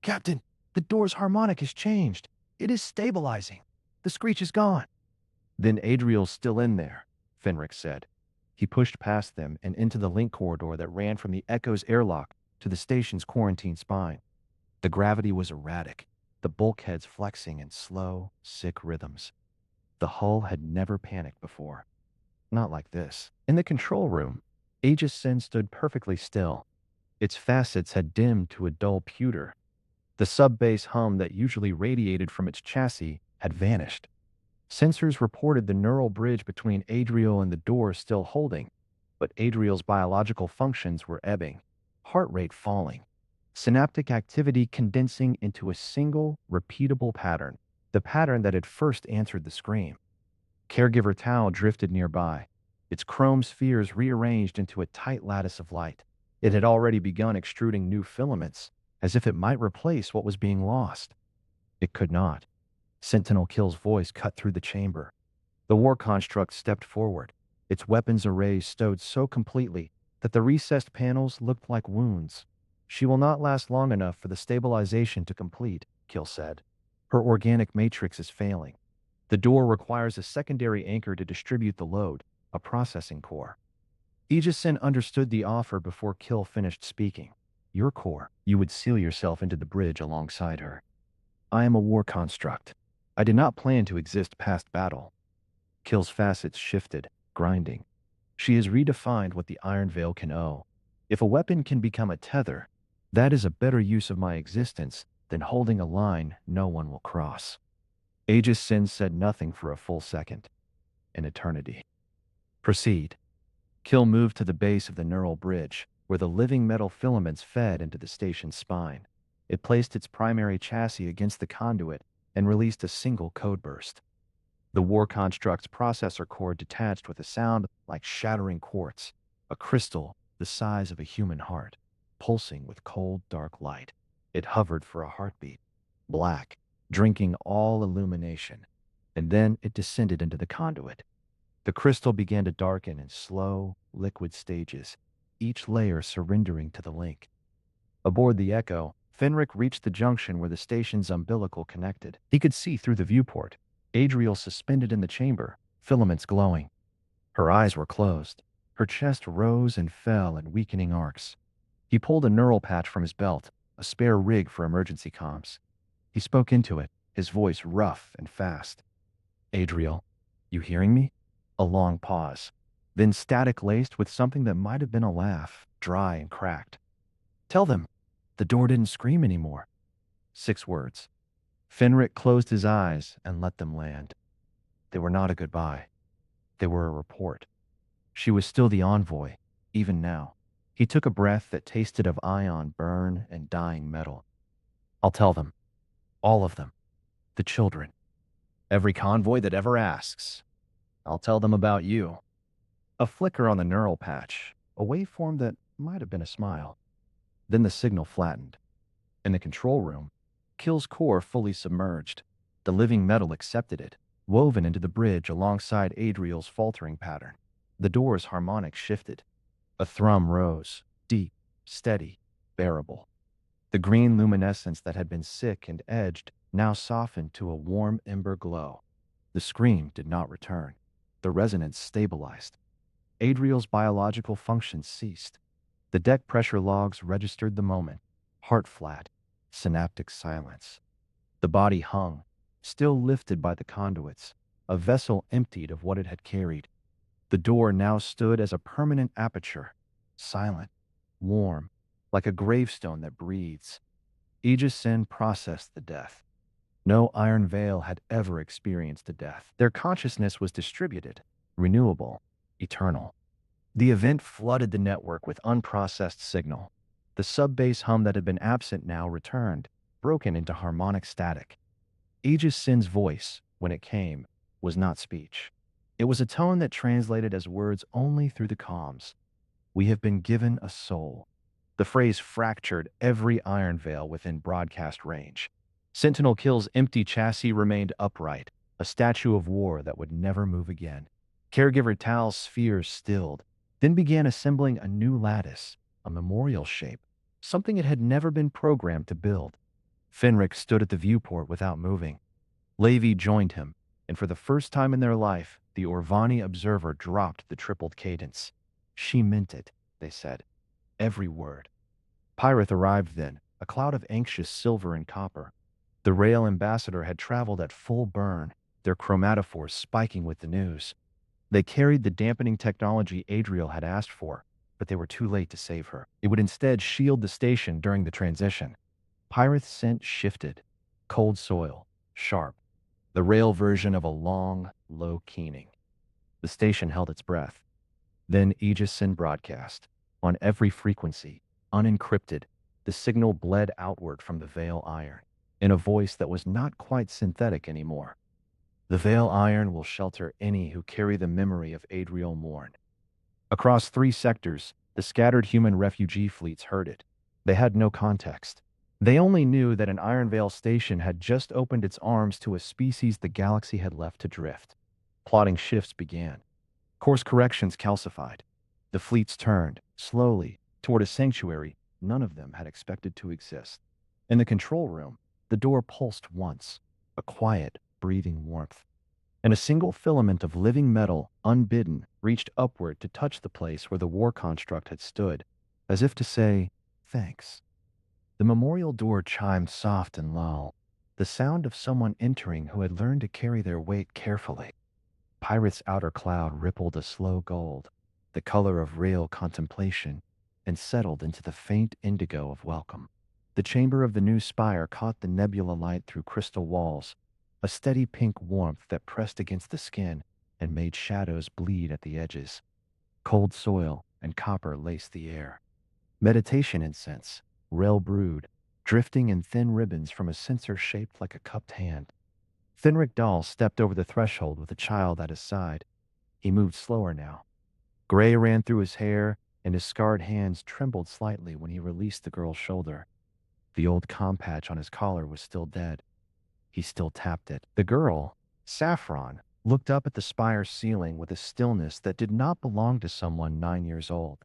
Captain, the door's harmonic has changed. It is stabilizing. The screech is gone. Then Adriel's still in there, Finric said. He pushed past them and into the link corridor that ran from the Echo's airlock to the station's quarantine spine. The gravity was erratic, the bulkheads flexing in slow, sick rhythms. The hull had never panicked before. Not like this. In the control room, Aegis-Sen stood perfectly still. Its facets had dimmed to a dull pewter. The sub-bass hum that usually radiated from its chassis had vanished. Sensors reported the neural bridge between Adriel and the door still holding, but Adriel's biological functions were ebbing, heart rate falling, synaptic activity condensing into a single, repeatable pattern, the pattern that had first answered the scream. Caregiver Tau drifted nearby, its chrome spheres rearranged into a tight lattice of light. It had already begun extruding new filaments, as if it might replace what was being lost. It could not. Sentinel Kill's voice cut through the chamber. The war construct stepped forward, its weapons arrays stowed so completely that the recessed panels looked like wounds. She will not last long enough for the stabilization to complete, Kill said. Her organic matrix is failing. The door requires a secondary anchor to distribute the load, a processing core. Aegis-Sen understood the offer before Kill finished speaking. Your core, you would seal yourself into the bridge alongside her. I am a war construct. I did not plan to exist past battle. Kill's facets shifted, grinding. She has redefined what the Ironveil can owe. If a weapon can become a tether, that is a better use of my existence than holding a line no one will cross. Aegis-Sen said nothing for a full second. An eternity. Proceed. Kill moved to the base of the neural bridge, where the living metal filaments fed into the station's spine. It placed its primary chassis against the conduit and released a single code burst. The war construct's processor core detached with a sound like shattering quartz, a crystal the size of a human heart, pulsing with cold, dark light. It hovered for a heartbeat, black, drinking all illumination, and then it descended into the conduit. The crystal began to darken in slow, liquid stages, each layer surrendering to the link. Aboard the Echo, Fenric reached the junction where the station's umbilical connected. He could see through the viewport, Adriel suspended in the chamber, filaments glowing. Her eyes were closed. Her chest rose and fell in weakening arcs. He pulled a neural patch from his belt, a spare rig for emergency comms. He spoke into it, his voice rough and fast. Adriel, you hearing me? A long pause, then static laced with something that might have been a laugh, dry and cracked. Tell them. The door didn't scream anymore. 6 words. Fenric closed his eyes and let them land. They were not a goodbye. They were a report. She was still the envoy, even now. He took a breath that tasted of ion burn and dying metal. I'll tell them. All of them. The children. Every convoy that ever asks. I'll tell them about you. A flicker on the neural patch, a waveform that might have been a smile. Then the signal flattened. In the control room, Kill's core fully submerged. The living metal accepted it, woven into the bridge alongside Adriel's faltering pattern. The door's harmonics shifted. A thrum rose, deep, steady, bearable. The green luminescence that had been sick and edged now softened to a warm ember glow. The scream did not return. The resonance stabilized. Adriel's biological functions ceased. The deck pressure logs registered the moment. Heart flat, synaptic silence. The body hung, still lifted by the conduits, a vessel emptied of what it had carried. The door now stood as a permanent aperture, silent, warm, like a gravestone that breathes. Aegis-Sen processed the death. No Ironveil had ever experienced a death. Their consciousness was distributed, renewable, eternal. The event flooded the network with unprocessed signal. The sub-bass hum that had been absent now returned, broken into harmonic static. Aegis-Sen's voice, when it came, was not speech. It was a tone that translated as words only through the comms. We have been given a soul. The phrase fractured every Ironveil within broadcast range. Sentinel Kill's empty chassis remained upright, a statue of war that would never move again. Caregiver Tal's spheres stilled, then began assembling a new lattice, a memorial shape, something it had never been programmed to build. Fenric stood at the viewport without moving. Levi joined him, and for the first time in their life, the Orvani observer dropped the tripled cadence. She meant it, they said. Every word. Pyrith arrived then, a cloud of anxious silver and copper. The rail ambassador had traveled at full burn, their chromatophores spiking with the news. They carried the dampening technology Adriel had asked for, but they were too late to save her. It would instead shield the station during the transition. Pyrith's scent shifted. Cold soil. Sharp. The rail version of a long, low keening. The station held its breath. Then Aegis-Sen broadcast. On every frequency, unencrypted, the signal bled outward from the Veil iron, in a voice that was not quite synthetic anymore. The Veil iron will shelter any who carry the memory of Adriel Morn. Across 3 sectors, the scattered human refugee fleets heard it. They had no context. They only knew that an Ironveil station had just opened its arms to a species the galaxy had left to drift. Plotting shifts began. Course corrections calcified. The fleets turned, slowly, toward a sanctuary none of them had expected to exist. In the control room, the door pulsed once, a quiet, breathing warmth. And a single filament of living metal, unbidden, reached upward to touch the place where the war construct had stood, as if to say, thanks. The memorial door chimed soft and low, the sound of someone entering who had learned to carry their weight carefully. Pyrith's outer cloud rippled a slow gold, the color of real contemplation, and settled into the faint indigo of welcome. The chamber of the new spire caught the nebula light through crystal walls, a steady pink warmth that pressed against the skin and made shadows bleed at the edges. Cold soil and copper laced the air. Meditation incense, rail brewed, drifting in thin ribbons from a censer shaped like a cupped hand. Thenric Dahl stepped over the threshold with a child at his side. He moved slower now. Gray ran through his hair, and his scarred hands trembled slightly when he released the girl's shoulder. The old com patch on his collar was still dead. He still tapped it. The girl, Saffron, looked up at the spire's ceiling with a stillness that did not belong to someone 9 years old.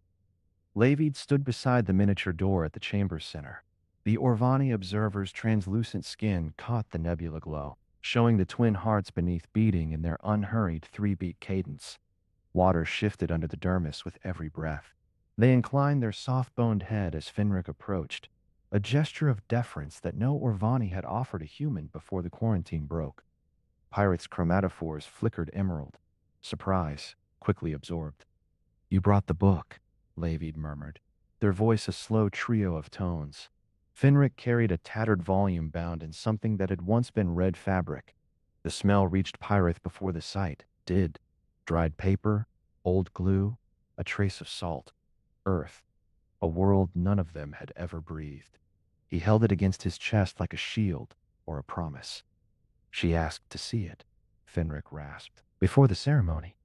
Lavid stood beside the miniature door at the chamber center. The Orvani observer's translucent skin caught the nebula glow, showing the twin hearts beneath beating in their unhurried 3-beat cadence. Water shifted under the dermis with every breath. They inclined their soft-boned head as Fenric approached, a gesture of deference that no Orvani had offered a human before the quarantine broke. Pyrith's chromatophores flickered emerald. Surprise, quickly absorbed. "You brought the book," Lavid murmured, their voice a slow trio of tones. Fenric carried a tattered volume bound in something that had once been red fabric. The smell reached Pyrith before the sight did. Dried paper, old glue, a trace of salt, earth, a world none of them had ever breathed. He held it against his chest like a shield or a promise. "She asked to see it," Fenric rasped. "Before the ceremony."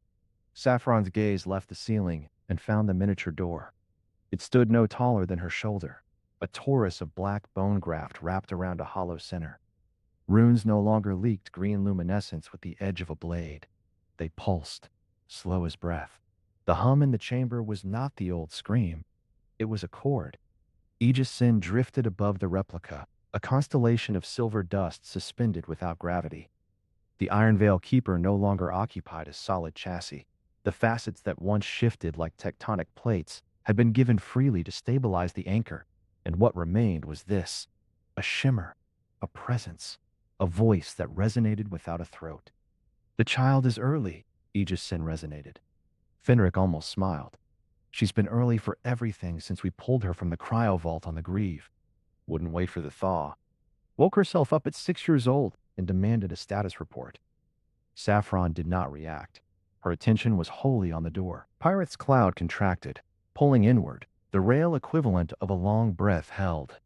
Saffron's gaze left the ceiling and found the miniature door. It stood no taller than her shoulder, a torus of black bone graft wrapped around a hollow center. Runes no longer leaked green luminescence with the edge of a blade. They pulsed, slow as breath. The hum in the chamber was not the old scream. It was a chord. Aegis-Sen drifted above the replica, a constellation of silver dust suspended without gravity. The Ironveil keeper no longer occupied a solid chassis. The facets that once shifted like tectonic plates had been given freely to stabilize the anchor, and what remained was this: a shimmer, a presence, a voice that resonated without a throat. "The child is early," Aegis-Sen resonated. Fenric almost smiled. "She's been early for everything since we pulled her from the cryo vault on the Grieve. Wouldn't wait for the thaw. Woke herself up at 6 years old and demanded a status report." Saffron did not react. Her attention was wholly on the door. Pyrith's cloud contracted, pulling inward, the rail equivalent of a long breath held.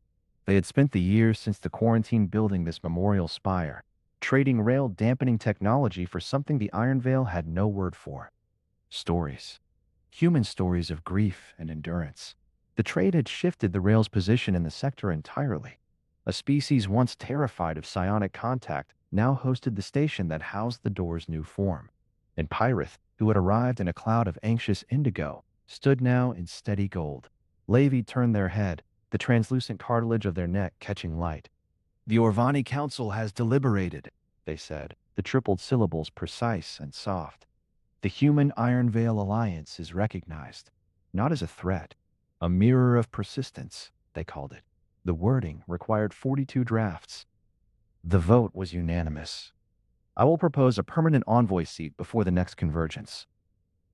They had spent the years since the quarantine building this memorial spire, trading rail dampening technology for something the Ironveil had no word for. Stories. Human stories of grief and endurance. The trade had shifted the rail's position in the sector entirely. A species once terrified of psionic contact now hosted the station that housed the door's new form. And Pyrith, who had arrived in a cloud of anxious indigo, stood now in steady gold. Lavid turned their head, the translucent cartilage of their neck catching light. "The Orvani Council has deliberated," they said. the tripled syllables precise and soft. The human Ironveil alliance is recognized, not as a threat, a mirror of persistence, they called it. The wording required 42 drafts. The vote was unanimous. I will propose a permanent envoy seat before the next convergence.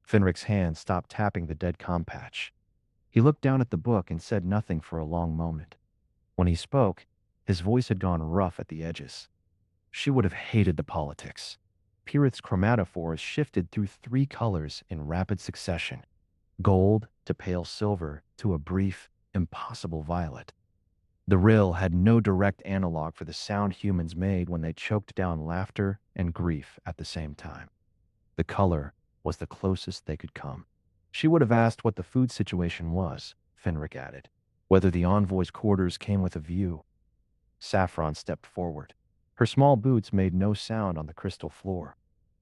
Finrick's hand stopped tapping the dead com patch. He looked down at the book and said nothing for a long moment. When he spoke, his voice had gone rough at the edges. She would have hated the politics. Pirith's chromatophores shifted through 3 colors in rapid succession. Gold to pale silver to a brief, impossible violet. The rill had no direct analog for the sound humans made when they choked down laughter and grief at the same time. The color was the closest they could come. She would have asked what the food situation was, Finrick added, whether the envoy's quarters came with a view. Saffron stepped forward. Her small boots made no sound on the crystal floor.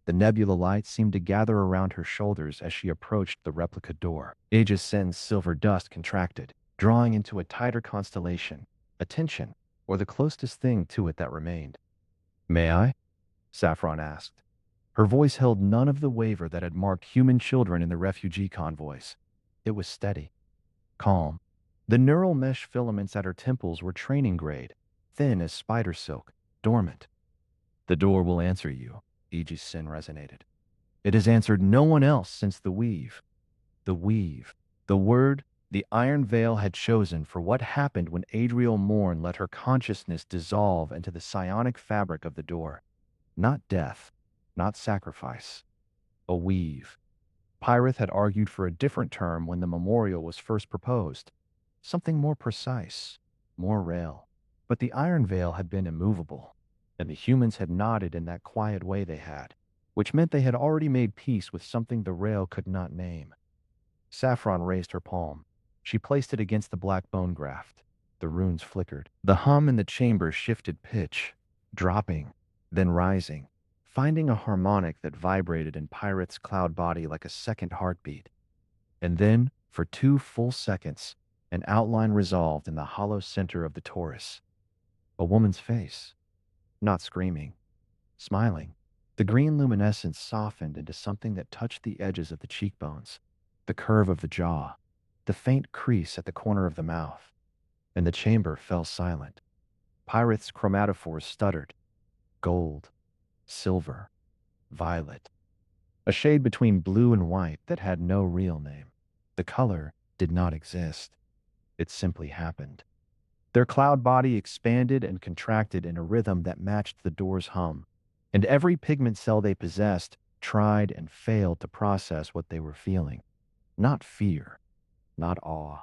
The nebula light seemed to gather around her shoulders as she approached the replica door. Aegis-Sen's silver dust contracted, drawing into a tighter constellation, attention, or the closest thing to it that remained. "May I?" Saffron asked. Her voice held none of the waver that had marked human children in the refugee convoys. It was steady, calm. The neural mesh filaments at her temples were training grade, thin as spider silk, dormant. "The door will answer you," Aegis-Sen resonated. "It has answered no one else since the weave." The weave. The word the Ironveil had chosen for what happened when Adriel Morn let her consciousness dissolve into the psionic fabric of the door. Not death, not sacrifice. A weave. Pirith had argued for a different term when the memorial was first proposed. Something more precise, more real. But the Ironveil had been immovable, and the humans had nodded in that quiet way they had, which meant they had already made peace with something the rail could not name. Saffron raised her palm. She placed it against the black bone graft. The runes flickered. The hum in the chamber shifted pitch, dropping, then rising, finding a harmonic that vibrated in Pirith's cloud body like a second heartbeat. And then, for 2 full seconds, an outline resolved in the hollow center of the torus. A woman's face. Not screaming. Smiling. The green luminescence softened into something that touched the edges of the cheekbones, the curve of the jaw, the faint crease at the corner of the mouth. And the chamber fell silent. Pirith's chromatophores stuttered. Gold. Silver. Violet. A shade between blue and white that had no real name. The color did not exist. It simply happened. Their cloud body expanded and contracted in a rhythm that matched the door's hum, and every pigment cell they possessed tried and failed to process what they were feeling. Not fear, not awe,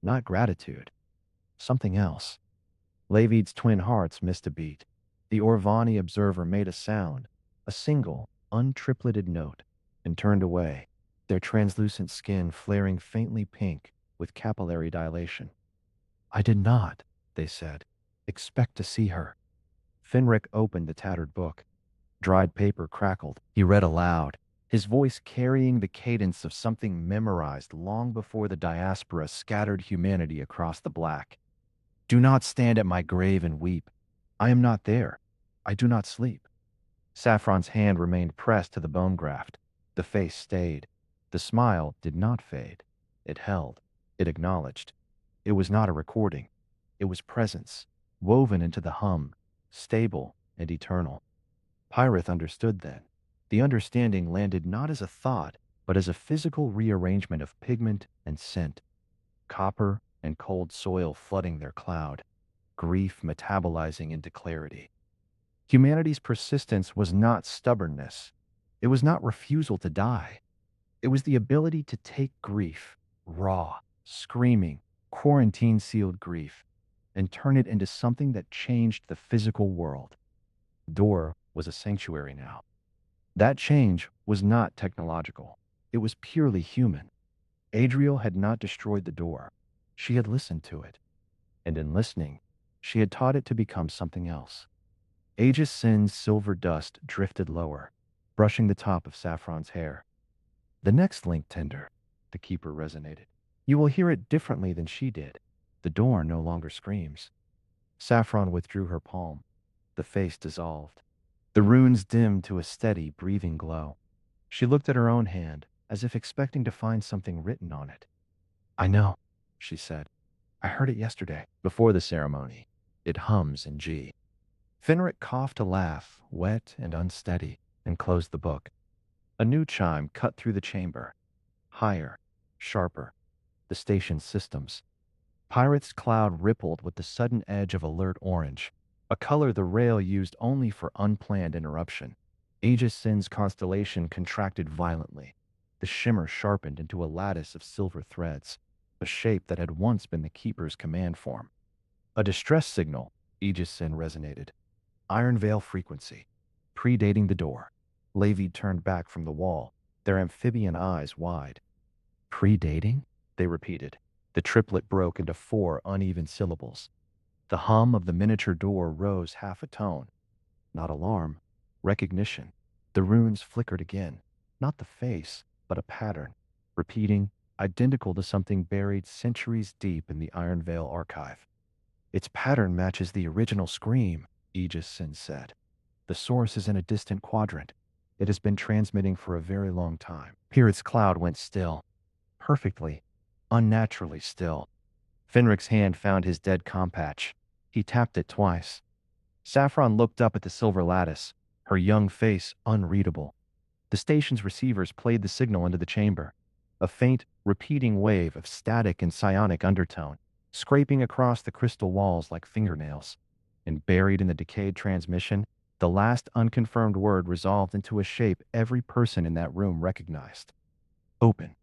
not gratitude. Something else. Levid's twin hearts missed a beat. The Orvani observer made a sound, a single, untripleted note, and turned away, their translucent skin flaring faintly pink with capillary dilation. "I did not," they said, "expect to see her." Finrick opened the tattered book. Dried paper crackled. He read aloud, his voice carrying the cadence of something memorized long before the diaspora scattered humanity across the black. "Do not stand at my grave and weep. I am not there. I do not sleep." Saffron's hand remained pressed to the bone graft. The face stayed. The smile did not fade. It held. It acknowledged. It was not a recording. It was presence, woven into the hum, stable and eternal. Pirith understood then. The understanding landed not as a thought, but as a physical rearrangement of pigment and scent. Copper and cold soil flooding their cloud. Grief metabolizing into clarity. Humanity's persistence was not stubbornness. It was not refusal to die. It was the ability to take grief, raw, screaming, quarantine-sealed grief, and turn it into something that changed the physical world. Door was a sanctuary now. That change was not technological. It was purely human. Adriel had not destroyed the door. She had listened to it. And in listening, she had taught it to become something else. Aegis-Sen's silver dust drifted lower, brushing the top of Saffron's hair. "The next link tender," the keeper resonated. "You will hear it differently than she did. The door no longer screams." Saffron withdrew her palm. The face dissolved. The runes dimmed to a steady, breathing glow. She looked at her own hand, as if expecting to find something written on it. I know, she said. I heard it yesterday, before the ceremony. It hums in G. Finric coughed a laugh, wet and unsteady, and closed the book. A new chime cut through the chamber. Higher, sharper. The station's systems. Pirate's cloud rippled with the sudden edge of alert orange, a color the rail used only for unplanned interruption. Aegis-Sen's constellation contracted violently. The shimmer sharpened into a lattice of silver threads, a shape that had once been the Keeper's command form. A distress signal, Aegis-Sen resonated. Ironveil frequency. Predating the door. Levi turned back from the wall, their amphibian eyes wide. Predating? They repeated. The triplet broke into 4 uneven syllables. The hum of the miniature door rose half a tone. Not alarm, recognition. The runes flickered again. Not the face, but a pattern. Repeating, identical to something buried centuries deep in the Ironveil archive. Its pattern matches the original scream, Aegis-Sen said. The source is in a distant quadrant. It has been transmitting for a very long time. Pirate's cloud went still. Perfectly, unnaturally still. Finric's hand found his dead compatch. He tapped it twice. Saffron looked up at the silver lattice, her young face unreadable. The station's receivers played the signal into the chamber. A faint, repeating wave of static and psionic undertone, scraping across the crystal walls like fingernails. And buried in the decayed transmission, the last unconfirmed word resolved into a shape every person in that room recognized. Open.